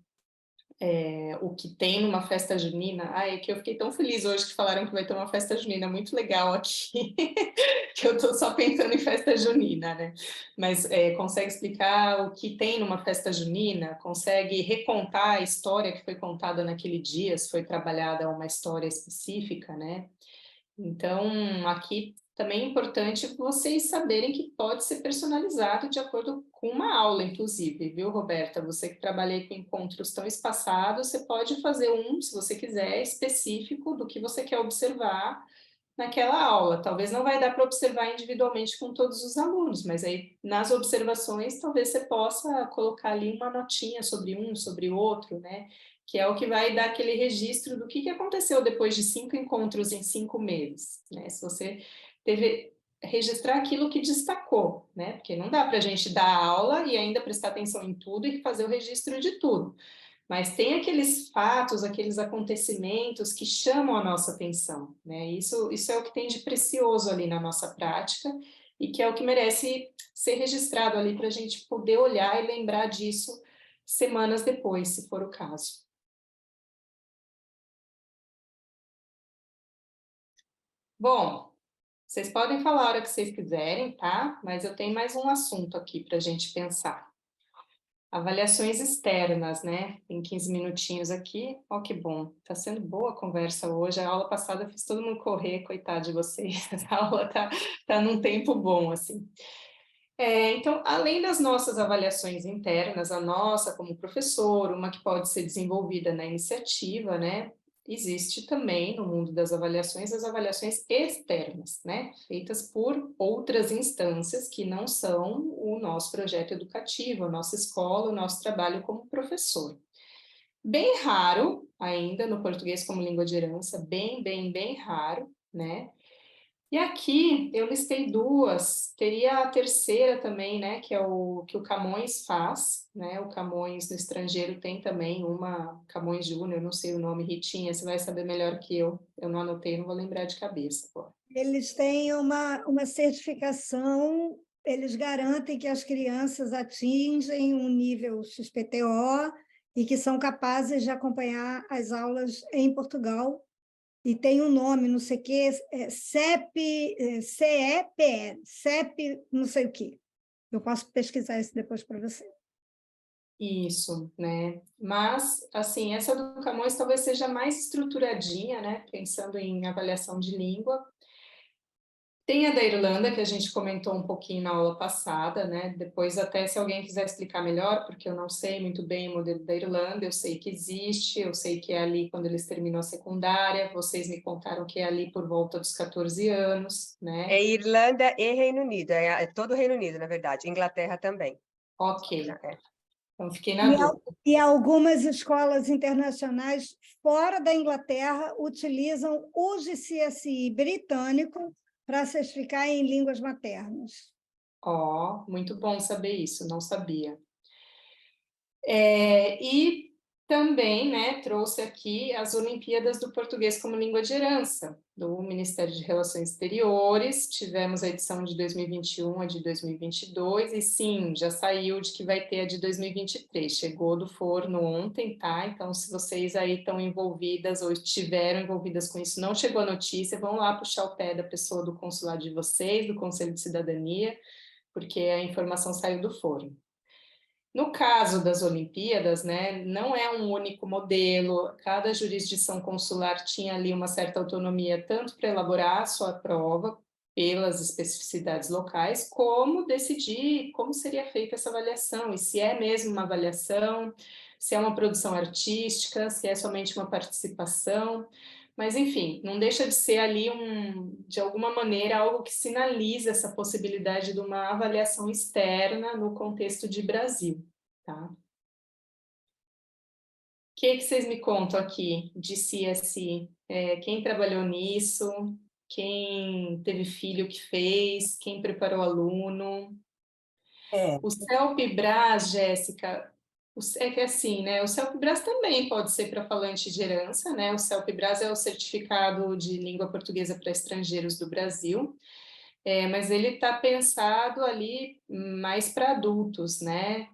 O que tem numa festa junina. Ai, é que eu fiquei tão feliz hoje que falaram que vai ter uma festa junina muito legal aqui, que eu estou só pensando em festa junina, né? Mas consegue explicar o que tem numa festa junina, consegue recontar a história que foi contada naquele dia, se foi trabalhada uma história específica, né? Então, aqui também é importante vocês saberem que pode ser personalizado de acordo com uma aula, inclusive, viu, Roberta? Você que trabalha aí com encontros tão espaçados, você pode fazer um, se você quiser, específico do que você quer observar naquela aula. Talvez não vai dar para observar individualmente com todos os alunos, mas aí nas observações talvez você possa colocar ali uma notinha sobre um, sobre o outro, né? Que é o que vai dar aquele registro do que aconteceu depois de 5 encontros em 5 meses, né? Se você teve registrar aquilo que destacou, né? Porque não dá para a gente dar aula e ainda prestar atenção em tudo e fazer o registro de tudo. Mas tem aqueles fatos, aqueles acontecimentos que chamam a nossa atenção, né? Isso é o que tem de precioso ali na nossa prática e que é o que merece ser registrado ali para a gente poder olhar e lembrar disso semanas depois, se for o caso. Bom, vocês podem falar a hora que vocês quiserem, tá? Mas eu tenho mais um assunto aqui para a gente pensar. Avaliações externas, né? Tem 15 minutinhos aqui. Ó, que bom. Tá sendo boa a conversa hoje. A aula passada eu fiz todo mundo correr, coitado de vocês. A aula tá num tempo bom, assim. Então, além das nossas avaliações internas, a nossa como professor, uma que pode ser desenvolvida na iniciativa, né? Existe também no mundo das avaliações as avaliações externas, né? Feitas por outras instâncias que não são o nosso projeto educativo, a nossa escola, o nosso trabalho como professor. Bem raro ainda no português como língua de herança, bem raro, né? E aqui eu listei duas, teria a terceira também, né, que é o que o Camões faz, né, o Camões no estrangeiro tem também uma, Camões Júnior, não sei o nome, Ritinha, você vai saber melhor que eu não anotei, não vou lembrar de cabeça agora. Eles têm uma certificação, eles garantem que as crianças atingem um nível XPTO e que são capazes de acompanhar as aulas em Portugal. E tem um nome, não sei o quê, CEP, CEPE, CEP, não sei o quê. Eu posso pesquisar isso depois para você. Isso, né? Mas, assim, essa do Camões talvez seja mais estruturadinha, né? Pensando em avaliação de língua. Tem a da Irlanda, que a gente comentou um pouquinho na aula passada, né? Depois, até se alguém quiser explicar melhor, porque eu não sei muito bem o modelo da Irlanda, eu sei que existe, eu sei que é ali quando eles terminam a secundária, vocês me contaram que é ali por volta dos 14 anos, né? É Irlanda e Reino Unido, é todo o Reino Unido, na verdade, Inglaterra também. Ok, É. então fiquei na dúvida. E algumas escolas internacionais fora da Inglaterra utilizam o GCSE britânico para certificar em línguas maternas. Ó, muito bom saber isso, não sabia. E também, né, trouxe aqui as Olimpíadas do Português como Língua de Herança, do Ministério de Relações Exteriores. Tivemos a edição de 2021, a de 2022, e sim, já saiu de que vai ter a de 2023. Chegou do forno ontem, tá? Então, se vocês aí estão envolvidas ou estiveram envolvidas com isso, não chegou a notícia, vão lá puxar o pé da pessoa do consulado de vocês, do Conselho de Cidadania, porque a informação saiu do forno. No caso das Olimpíadas, né, não é um único modelo, cada jurisdição consular tinha ali uma certa autonomia, tanto para elaborar a sua prova, pelas especificidades locais, como decidir como seria feita essa avaliação, e se é mesmo uma avaliação, se é uma produção artística, se é somente uma participação. Mas, enfim, não deixa de ser ali, de alguma maneira, algo que sinaliza essa possibilidade de uma avaliação externa no contexto de Brasil, tá? O que vocês me contam aqui de CSI? Quem trabalhou nisso? Quem teve filho que fez? Quem preparou aluno? O CELPE-BRAS, Jéssica, é que assim, né? O CELPE-BRAS também pode ser para falante de herança, né? O CELPE-BRAS é o Certificado de Língua Portuguesa para Estrangeiros do Brasil, mas ele está pensado ali mais para adultos, né?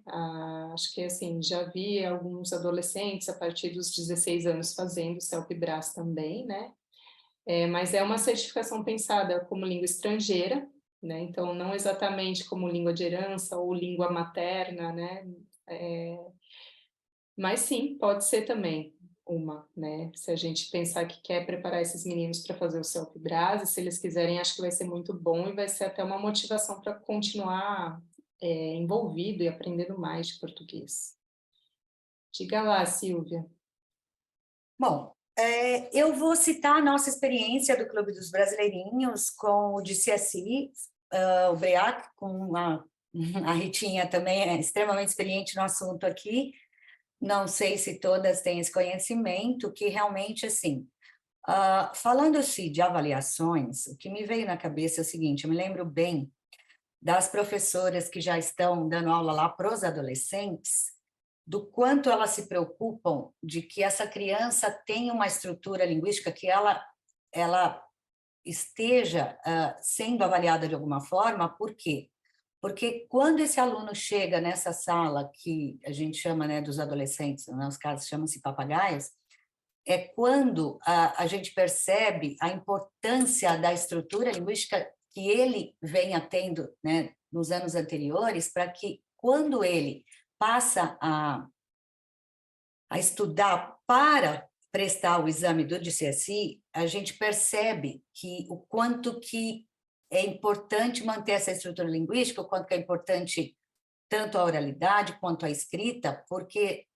Acho que assim, já vi alguns adolescentes a partir dos 16 anos fazendo o CELPE-BRAS também, né? Mas é uma certificação pensada como língua estrangeira, né? Então, não exatamente como língua de herança ou língua materna, né? Mas sim, pode ser também uma, né? Se a gente pensar que quer preparar esses meninos para fazer o CELPE-BRAS, e se eles quiserem, acho que vai ser muito bom e vai ser até uma motivação para continuar envolvido e aprendendo mais de português. Diga lá, Silvia. Bom, eu vou citar a nossa experiência do Clube dos Brasileirinhos com o de CSI, o BREAC, com a Ritinha também é extremamente experiente no assunto aqui. Não sei se todas têm esse conhecimento, que realmente, assim, falando-se de avaliações, o que me veio na cabeça é o seguinte, eu me lembro bem das professoras que já estão dando aula lá para os adolescentes, do quanto elas se preocupam de que essa criança tenha uma estrutura linguística, que ela esteja sendo avaliada de alguma forma. Por quê? Porque quando esse aluno chega nessa sala, que a gente chama, né, dos adolescentes, no nosso caso chamam-se papagaios, é quando a gente percebe a importância da estrutura linguística que ele venha tendo, né, nos anos anteriores, para que quando ele passa a estudar para prestar o exame do DCSI, a gente percebe que o quanto que é importante manter essa estrutura linguística, o quanto que é importante tanto a oralidade quanto a escrita, porque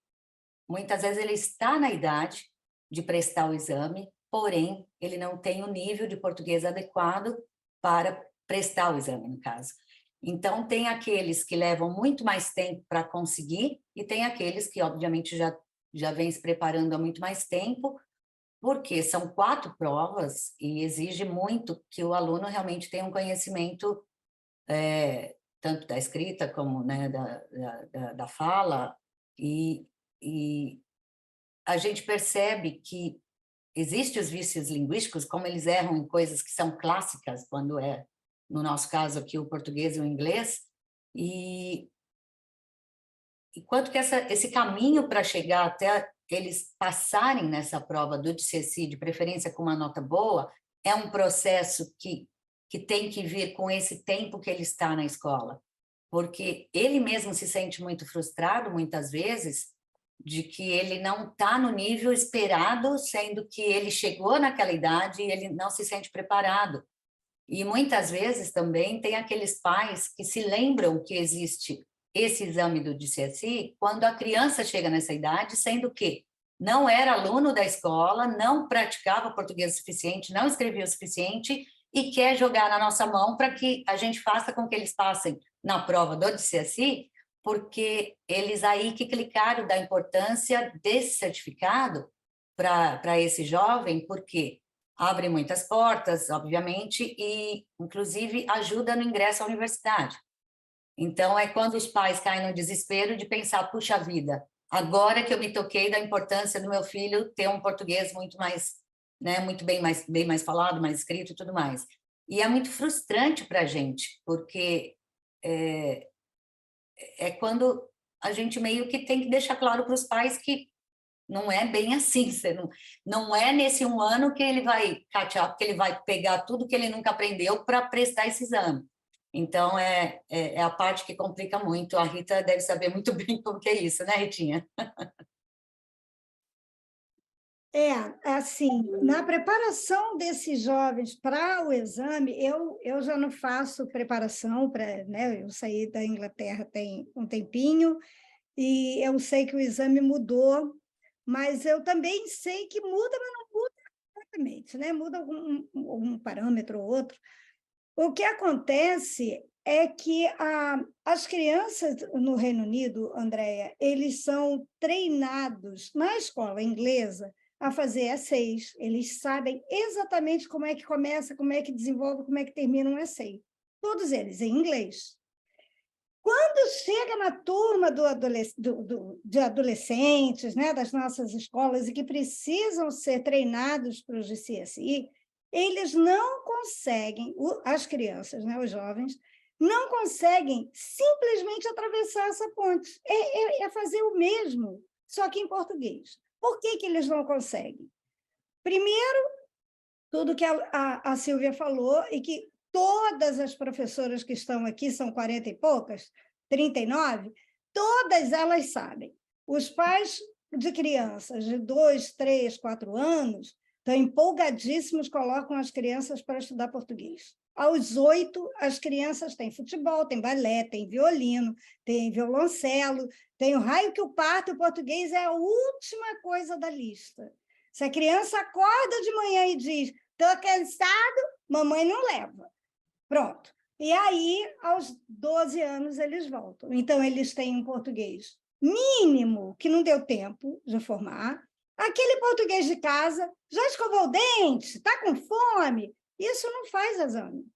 muitas vezes ele está na idade de prestar o exame, porém, ele não tem o nível de português adequado para prestar o exame, no caso. Então, tem aqueles que levam muito mais tempo para conseguir e tem aqueles que, obviamente, já vêm se preparando há muito mais tempo, porque são 4 provas e exige muito que o aluno realmente tenha um conhecimento tanto da escrita como, né, da fala, e a gente percebe que existem os vícios linguísticos, como eles erram em coisas que são clássicas, quando no nosso caso aqui, o português e o inglês, e quanto que esse caminho para chegar até eles passarem nessa prova do DCSI, de preferência com uma nota boa, é um processo que tem que vir com esse tempo que ele está na escola, porque ele mesmo se sente muito frustrado, muitas vezes, de que ele não está no nível esperado, sendo que ele chegou naquela idade e ele não se sente preparado. E muitas vezes também tem aqueles pais que se lembram que existe esse exame do DCSI quando a criança chega nessa idade, sendo que não era aluno da escola, não praticava português o suficiente, não escrevia o suficiente e quer jogar na nossa mão para que a gente faça com que eles passem na prova do DCSI, porque eles aí que clicaram da importância desse certificado para esse jovem, porque abre muitas portas, obviamente, e, inclusive, ajuda no ingresso à universidade. Então, é quando os pais caem no desespero de pensar, puxa vida, agora que eu me toquei da importância do meu filho ter um português muito mais, né, muito bem mais falado, mais escrito e tudo mais. E é muito frustrante para a gente, porque é quando a gente meio que tem que deixar claro para os pais que não é bem assim, você não é nesse 1 ano que ele vai catear, porque ele vai pegar tudo que ele nunca aprendeu para prestar esse exame. Então, é a parte que complica muito. A Rita deve saber muito bem como que é isso, né, Ritinha? Assim, na preparação desses jovens para o exame, eu já não faço preparação para, né? Eu saí da Inglaterra tem um tempinho, e eu sei que o exame mudou, mas eu também sei que muda, mas não muda completamente, né? Muda algum parâmetro ou outro. O que acontece é que as crianças no Reino Unido, Andréia, eles são treinados na escola inglesa a fazer essays. Eles sabem exatamente como é que começa, como é que desenvolve, como é que termina um essay. Todos eles, em inglês. Quando chega na turma de adolescentes, né, das nossas escolas, e que precisam ser treinados para o GCSE, eles não conseguem, as crianças, né, os jovens, não conseguem simplesmente atravessar essa ponte. É fazer o mesmo, só que em português. Por que eles não conseguem? Primeiro, tudo que a Silvia falou, e que todas as professoras que estão aqui, são 40 e poucas, 39, todas elas sabem. Os pais de crianças de 2, 3, 4 anos estão empolgadíssimos, colocam as crianças para estudar português. Aos 8, as crianças têm futebol, têm balé, têm violino, têm violoncelo, tem o raio que o parto, o português é a última coisa da lista. Se a criança acorda de manhã e diz, estou cansado, mamãe não leva. Pronto. E aí, aos 12 anos, eles voltam. Então, eles têm um português mínimo, que não deu tempo de formar, aquele português de casa, já escovou o dente, está com fome, isso não faz exame.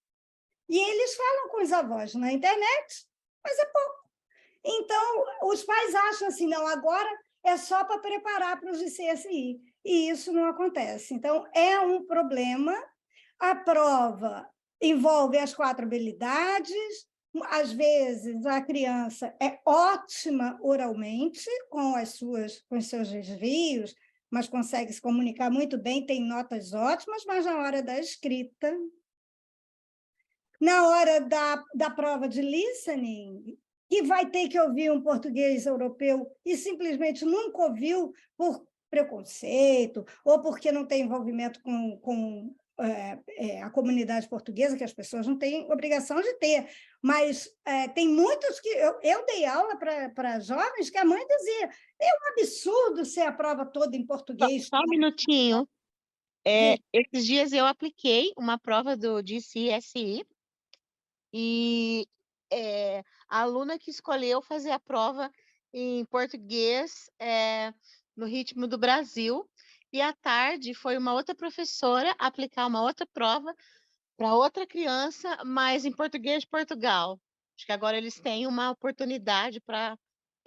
E eles falam com os avós na internet, mas é pouco. Então, os pais acham assim, não, agora é só para preparar para o GCSI, e isso não acontece. Então, é um problema. A prova envolve as 4 habilidades, às vezes a criança é ótima oralmente, com os seus desvios, mas consegue se comunicar muito bem, tem notas ótimas, mas na hora da escrita, na hora da prova de listening, que vai ter que ouvir um português europeu e simplesmente nunca ouviu por preconceito, ou porque não tem envolvimento com a comunidade portuguesa, que as pessoas não têm obrigação de ter, mas tem muitos que... Eu dei aula para jovens que a mãe dizia, é um absurdo ser a prova toda em português. Só um minutinho. Esses dias eu apliquei uma prova do GCSE e a aluna que escolheu fazer a prova em português no ritmo do Brasil, e à tarde foi uma outra professora aplicar uma outra prova para outra criança, mas em português de Portugal. Acho que agora eles têm uma oportunidade para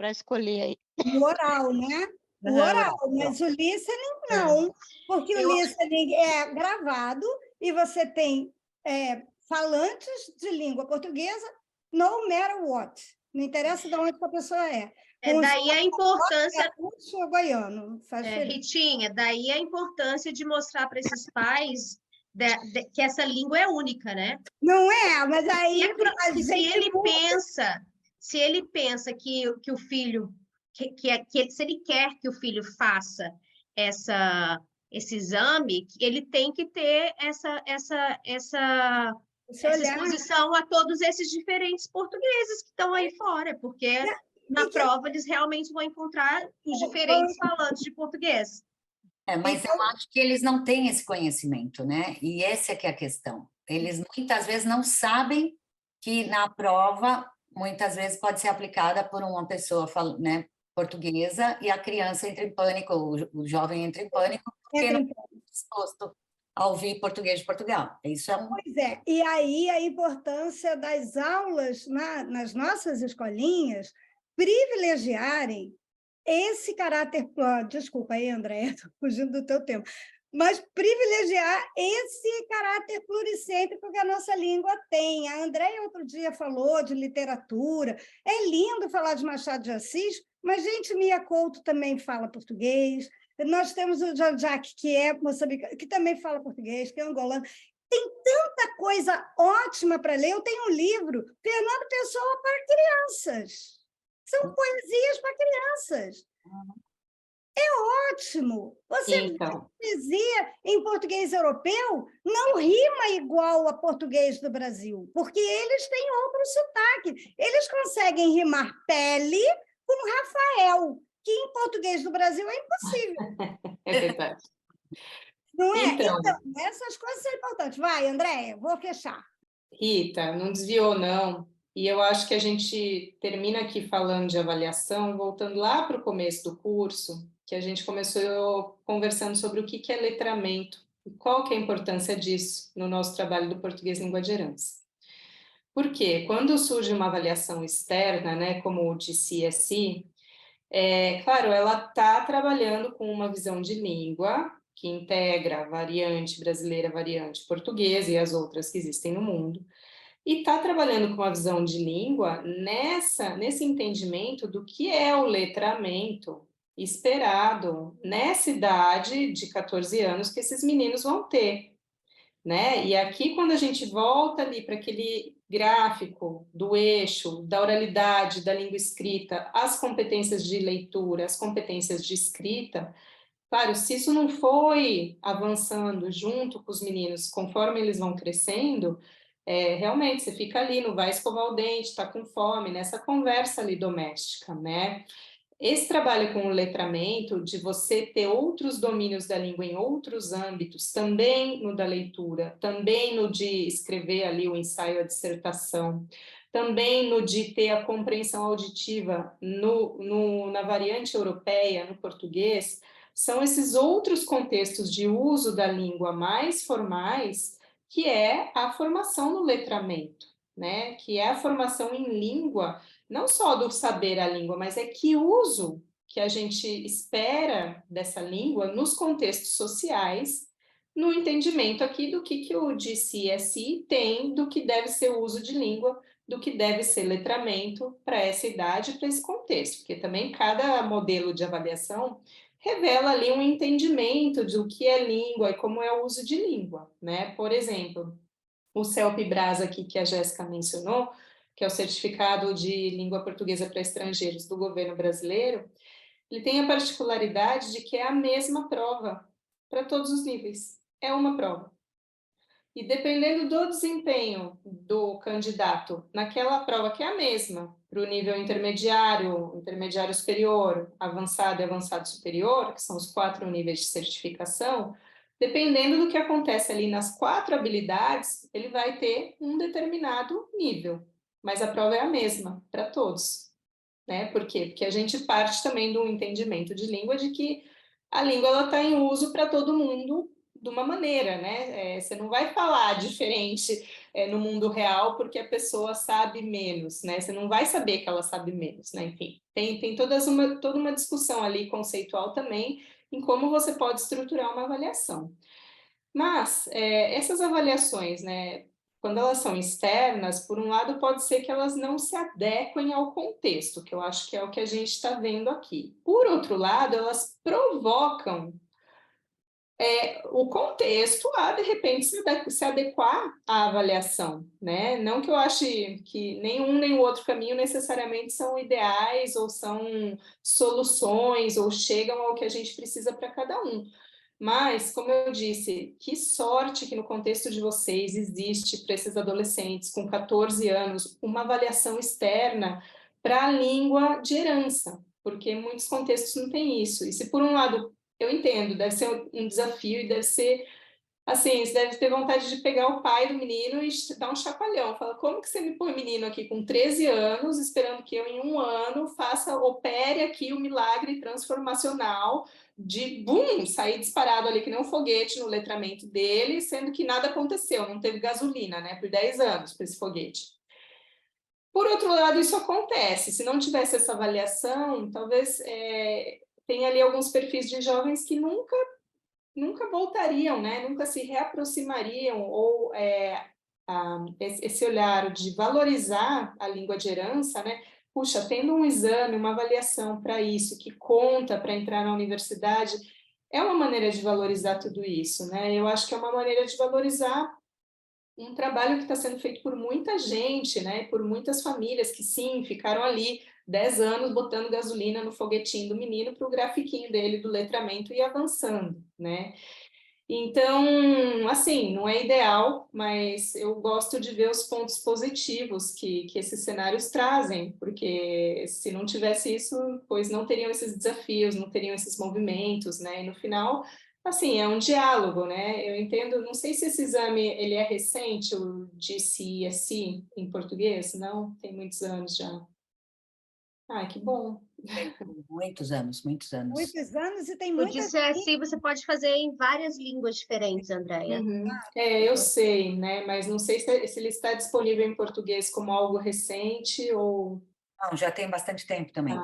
escolher aí. O oral, né? O oral, mas o listening não, porque o listening é gravado e você tem falantes de língua portuguesa, no matter what. Não interessa de onde a pessoa é. Daí a importância... goiano, Ritinha, daí a importância de mostrar para esses pais que essa língua é única, né? Não é, mas aí... Se ele pensa que o filho... se ele quer que o filho faça esse exame, ele tem que ter essa Você essa olhar... exposição a todos esses diferentes portugueses que estão aí fora, porque na prova eles realmente vão encontrar os diferentes falantes de português. Mas eu acho que eles não têm esse conhecimento, né? E essa é que é a questão. Eles muitas vezes não sabem que na prova, muitas vezes pode ser aplicada por uma pessoa, né, portuguesa, e a criança entra em pânico, o jovem entra em pânico, porque não está disposto a ouvir português de Portugal. Isso é Pois é, e aí a importância das aulas nas nossas escolinhas privilegiarem esse caráter, desculpa aí, André, estou fugindo do teu tempo, mas privilegiar esse caráter pluricêntrico que a nossa língua tem. A Andréia outro dia falou de literatura, é lindo falar de Machado de Assis, mas, gente, Mia Couto também fala português, nós temos o Jean-Jacques, que é moçambicano, que também fala português, que é angolano. Tem tanta coisa ótima para ler. Eu tenho um livro, Fernando Pessoa para crianças. São poesias para crianças. É ótimo. Você vê poesia em português europeu, não rima igual a português do Brasil, porque eles têm outro sotaque. Eles conseguem rimar pele com Rafael, que em português do Brasil é impossível. É verdade. Não é? Então, essas coisas são importantes. Vai, Andréia, vou fechar. Rita, não desviou, não. E eu acho que a gente termina aqui falando de avaliação, voltando lá para o começo do curso, que a gente começou conversando sobre o que é letramento e qual que é a importância disso no nosso trabalho do português língua de herança. Porque quando surge uma avaliação externa, né, como o de CSI, claro, ela está trabalhando com uma visão de língua que integra a variante brasileira, a variante portuguesa e as outras que existem no mundo, e está trabalhando com uma visão de língua nesse entendimento do que é o letramento esperado nessa idade de 14 anos que esses meninos vão ter, né? E aqui, quando a gente volta ali para aquele gráfico do eixo, da oralidade, da língua escrita, as competências de leitura, as competências de escrita, claro, se isso não foi avançando junto com os meninos, conforme eles vão crescendo, realmente você fica ali, não vai escovar o dente, está com fome, nessa conversa ali doméstica, né? Esse trabalho com o letramento, de você ter outros domínios da língua em outros âmbitos, também no da leitura, também no de escrever ali o ensaio, a dissertação, também no de ter a compreensão auditiva na variante europeia, no português, são esses outros contextos de uso da língua mais formais, que é a formação no letramento, né? Que é a formação em língua, não só do saber a língua, mas é que uso que a gente espera dessa língua nos contextos sociais, no entendimento aqui do que o DCSI tem do que deve ser o uso de língua, do que deve ser letramento para essa idade, para esse contexto, porque também cada modelo de avaliação revela ali um entendimento do que é língua e como é o uso de língua, né? Por exemplo, o CELP-BRAS aqui que a Jéssica mencionou, que é o Certificado de Língua Portuguesa para Estrangeiros do governo brasileiro, ele tem a particularidade de que é a mesma prova para todos os níveis. É uma prova. E dependendo do desempenho do candidato naquela prova, que é a mesma, para o nível intermediário, intermediário superior, avançado e avançado superior, que são os 4 níveis de certificação, dependendo do que acontece ali nas 4 habilidades, ele vai ter um determinado nível, mas a prova é a mesma para todos, né? Por quê? Porque a gente parte também do entendimento de língua de que a língua está em uso para todo mundo de uma maneira, né? Você não vai falar diferente no mundo real porque a pessoa sabe menos, né? Você não vai saber que ela sabe menos, né? Enfim, tem toda uma discussão ali conceitual também em como você pode estruturar uma avaliação. Mas essas avaliações, né, quando elas são externas, por um lado pode ser que elas não se adequem ao contexto, que eu acho que é o que a gente está vendo aqui. Por outro lado, elas provocam o contexto a, de repente, se adequar à avaliação, né? Não que eu ache que nenhum nem o outro caminho necessariamente são ideais ou são soluções ou chegam ao que a gente precisa para cada um. Mas, como eu disse, que sorte que no contexto de vocês existe para esses adolescentes com 14 anos uma avaliação externa para a língua de herança, porque em muitos contextos não tem isso. E se por um lado, eu entendo, deve ser um desafio e deve ser, assim, você deve ter vontade de pegar o pai do menino e dar um chacoalhão. Fala, como que você me põe menino aqui com 13 anos, esperando que eu em um ano opere aqui o milagre transformacional de, bum, sair disparado ali que nem um foguete no letramento dele, sendo que nada aconteceu, não teve gasolina, né, por 10 anos para esse foguete. Por outro lado, isso acontece. Se não tivesse essa avaliação, talvez tenha ali alguns perfis de jovens que nunca voltariam, né? Nunca se reaproximariam, ou esse olhar de valorizar a língua de herança, né? Puxa, tendo um exame, uma avaliação para isso, que conta para entrar na universidade, é uma maneira de valorizar tudo isso, né? Eu acho que é uma maneira de valorizar um trabalho que está sendo feito por muita gente, né? Por muitas famílias que, sim, ficaram ali 10 anos botando gasolina no foguetinho do menino para o grafiquinho dele do letramento ir avançando, né? Então, assim, não é ideal, mas eu gosto de ver os pontos positivos que esses cenários trazem, porque se não tivesse isso, pois não teriam esses desafios, não teriam esses movimentos, né? E no final, assim, é um diálogo, né? Eu entendo, não sei se esse exame, ele é recente, o GCSE em português, não? Tem muitos anos já. Ah, que bom. Muitos anos, muitos anos. Muitos anos e tem O muita DCSI você pode fazer em várias línguas diferentes, Andréia. Uhum. Eu sei, né? Mas não sei se ele está disponível em português como algo recente ou... Não, já tem bastante tempo também.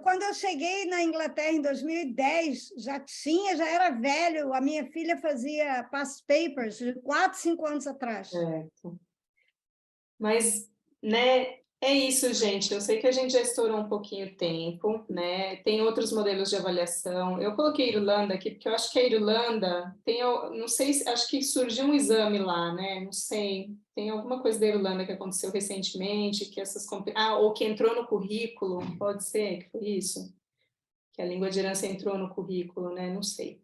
Quando eu cheguei na Inglaterra em 2010, já era velho. A minha filha fazia past papers de 4, 5 anos atrás. Certo. Mas, né, é isso, gente. Eu sei que a gente já estourou um pouquinho o tempo, né? Tem outros modelos de avaliação. Eu coloquei Irlanda aqui, porque eu acho que a Irlanda tem, não sei, acho que surgiu um exame lá, né? Não sei. Tem alguma coisa da Irlanda que aconteceu recentemente, que ou que entrou no currículo, pode ser que foi isso? Que a língua de herança entrou no currículo, né? Não sei.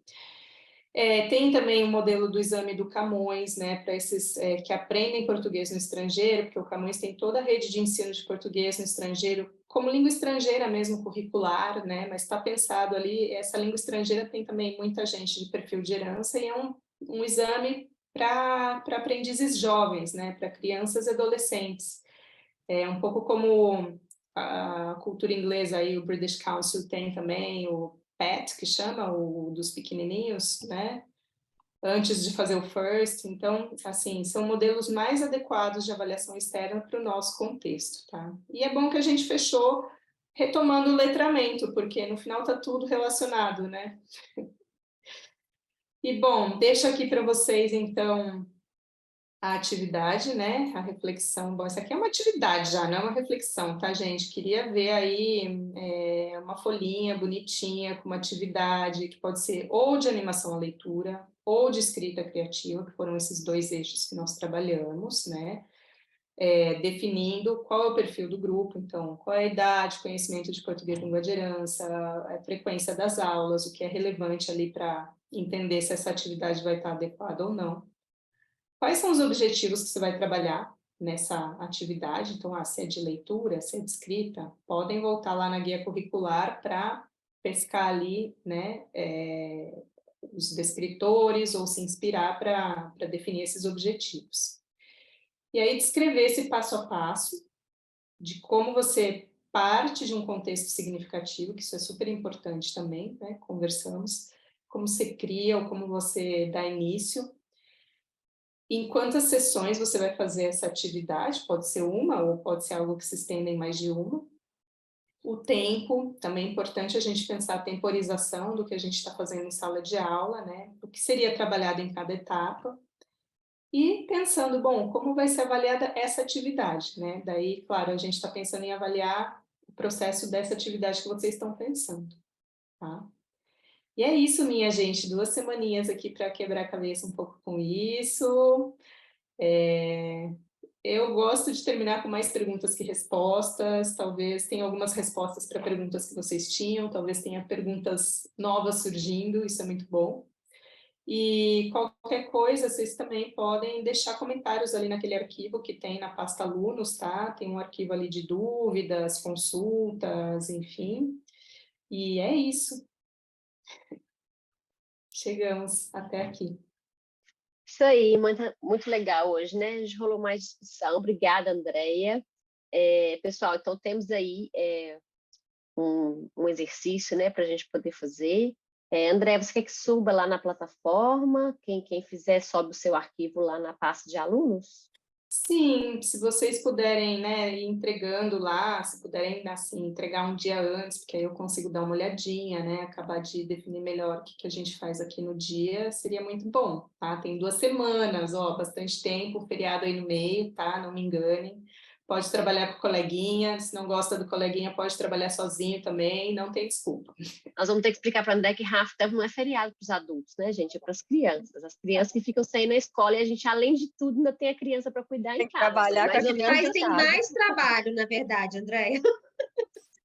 Tem também o modelo do exame do Camões, né, para esses que aprendem português no estrangeiro, porque o Camões tem toda a rede de ensino de português no estrangeiro, como língua estrangeira mesmo, curricular, né, mas está pensado ali, essa língua estrangeira tem também muita gente de perfil de herança, e é um exame para aprendizes jovens, né, para crianças e adolescentes. É um pouco como a cultura inglesa, aí o British Council tem também, o PET, que chama, o dos pequenininhos, né? Antes de fazer o FIRST. Então, assim, são modelos mais adequados de avaliação externa para o nosso contexto, tá? E é bom que a gente fechou retomando o letramento, porque no final está tudo relacionado, né? E, bom, deixo aqui para vocês, então, a atividade, né, a reflexão. Bom, isso aqui é uma atividade já, não é uma reflexão, tá, gente? Queria ver aí uma folhinha bonitinha com uma atividade que pode ser ou de animação à leitura ou de escrita criativa, que foram esses 2 eixos que nós trabalhamos, né? Definindo qual é o perfil do grupo, então, qual é a idade, conhecimento de português língua de herança, a frequência das aulas, o que é relevante ali para entender se essa atividade vai estar adequada ou não. Quais são os objetivos que você vai trabalhar nessa atividade? Então, se é de leitura, se é de escrita, podem voltar lá na guia curricular para pescar ali, né, os descritores ou se inspirar para definir esses objetivos. E aí, descrever esse passo a passo de como você parte de um contexto significativo, que isso é super importante também, né, conversamos, como você cria ou como você dá início. Em quantas sessões você vai fazer essa atividade? Pode ser uma ou pode ser algo que se estenda em mais de uma. O tempo, também é importante a gente pensar a temporização do que a gente está fazendo em sala de aula, né? O que seria trabalhado em cada etapa. E pensando, bom, como vai ser avaliada essa atividade, né? Daí, claro, a gente está pensando em avaliar o processo dessa atividade que vocês estão pensando, tá? E é isso, minha gente, 2 semaninhas aqui para quebrar a cabeça um pouco com isso. Eu gosto de terminar com mais perguntas que respostas, talvez tenha algumas respostas para perguntas que vocês tinham, talvez tenha perguntas novas surgindo, isso é muito bom. E qualquer coisa, vocês também podem deixar comentários ali naquele arquivo que tem na pasta alunos, tá? Tem um arquivo ali de dúvidas, consultas, enfim. E é isso. Chegamos até aqui. Isso aí, muito legal hoje, né? A gente rolou mais discussão. Obrigada, Andréia. Pessoal, então temos aí um exercício, né, para a gente poder fazer. André, você quer que suba lá na plataforma? Quem fizer, sobe o seu arquivo lá na pasta de alunos? Sim, se vocês puderem, né, ir entregando lá, se puderem, assim, entregar um dia antes, porque aí eu consigo dar uma olhadinha, né, acabar de definir melhor o que a gente faz aqui no dia, seria muito bom, tá? Tem 2 semanas, ó, bastante tempo, feriado aí no meio, tá? Não me enganem. Pode trabalhar com o coleguinha, se não gosta do coleguinha, pode trabalhar sozinho também, não tem desculpa. Nós vamos ter que explicar para a André que half term não é feriado para os adultos, né, gente? É para as crianças. As crianças que ficam sem ir na escola e a gente, além de tudo, ainda tem a criança para cuidar Tem em que casa. trabalhar com a Mais ou menos criança Mas em tem casa. mais trabalho, na verdade, Andréia.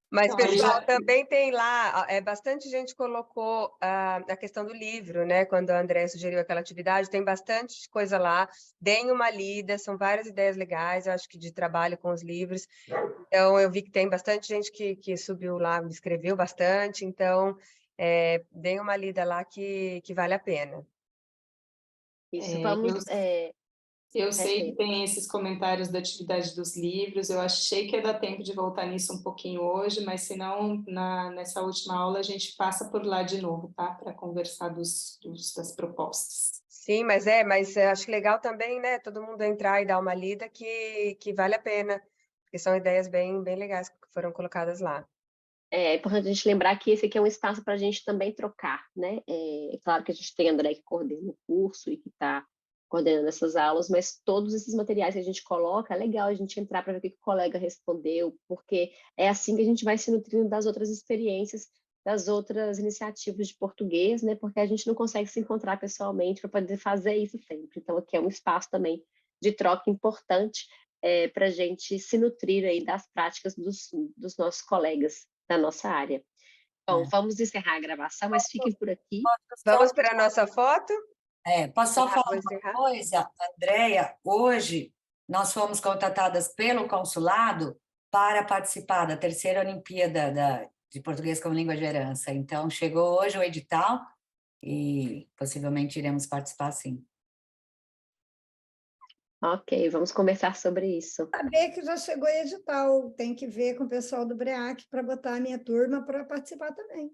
Mas, Então, pessoal, também tem lá, bastante gente colocou a questão do livro, né? Quando a André sugeriu aquela atividade, tem bastante coisa lá. Deem uma lida, são várias ideias legais, eu acho que de trabalho com os livros. Então, eu vi que tem bastante gente que subiu lá, me escreveu bastante, então, deem uma lida lá que vale a pena. isso. Vamos... Eu sei que tem esses comentários da atividade dos livros, eu achei que ia dar tempo de voltar nisso um pouquinho hoje, mas se não, nessa última aula a gente passa por lá de novo, tá? Para conversar das propostas. Sim, mas eu acho legal também, né? Todo mundo entrar e dar uma lida que vale a pena, porque são ideias bem legais que foram colocadas lá. É importante a gente lembrar que esse aqui é um espaço para a gente também trocar, né? É claro que a gente tem a André que coordena o curso e que está coordenando essas aulas, mas todos esses materiais que a gente coloca, é legal a gente entrar para ver o que o colega respondeu, porque é assim que a gente vai se nutrindo das outras experiências, das outras iniciativas de português, né? Porque a gente não consegue se encontrar pessoalmente para poder fazer isso sempre. Então, aqui é um espaço também de troca importante para a gente se nutrir aí das práticas dos nossos colegas da nossa área. Bom, vamos encerrar a gravação, mas fiquem por aqui. Vamos para a nossa foto? Posso só falar Vou uma encerrar. coisa, Andréia? Hoje nós fomos contratadas pelo consulado para participar da 3ª Olimpíada de Português como Língua de Herança. Então, chegou hoje o edital e possivelmente iremos participar, sim. Ok, vamos conversar sobre isso. Saber que já chegou edital, tem que ver com o pessoal do BREAC para botar a minha turma para participar também.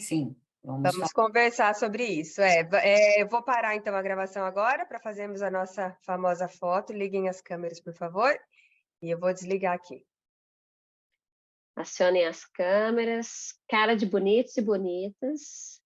Sim. Vamos conversar sobre isso. Eu vou parar, então, a gravação agora para fazermos a nossa famosa foto. Liguem as câmeras, por favor. E eu vou desligar aqui. Acionem as câmeras, cara de bonitos e bonitas.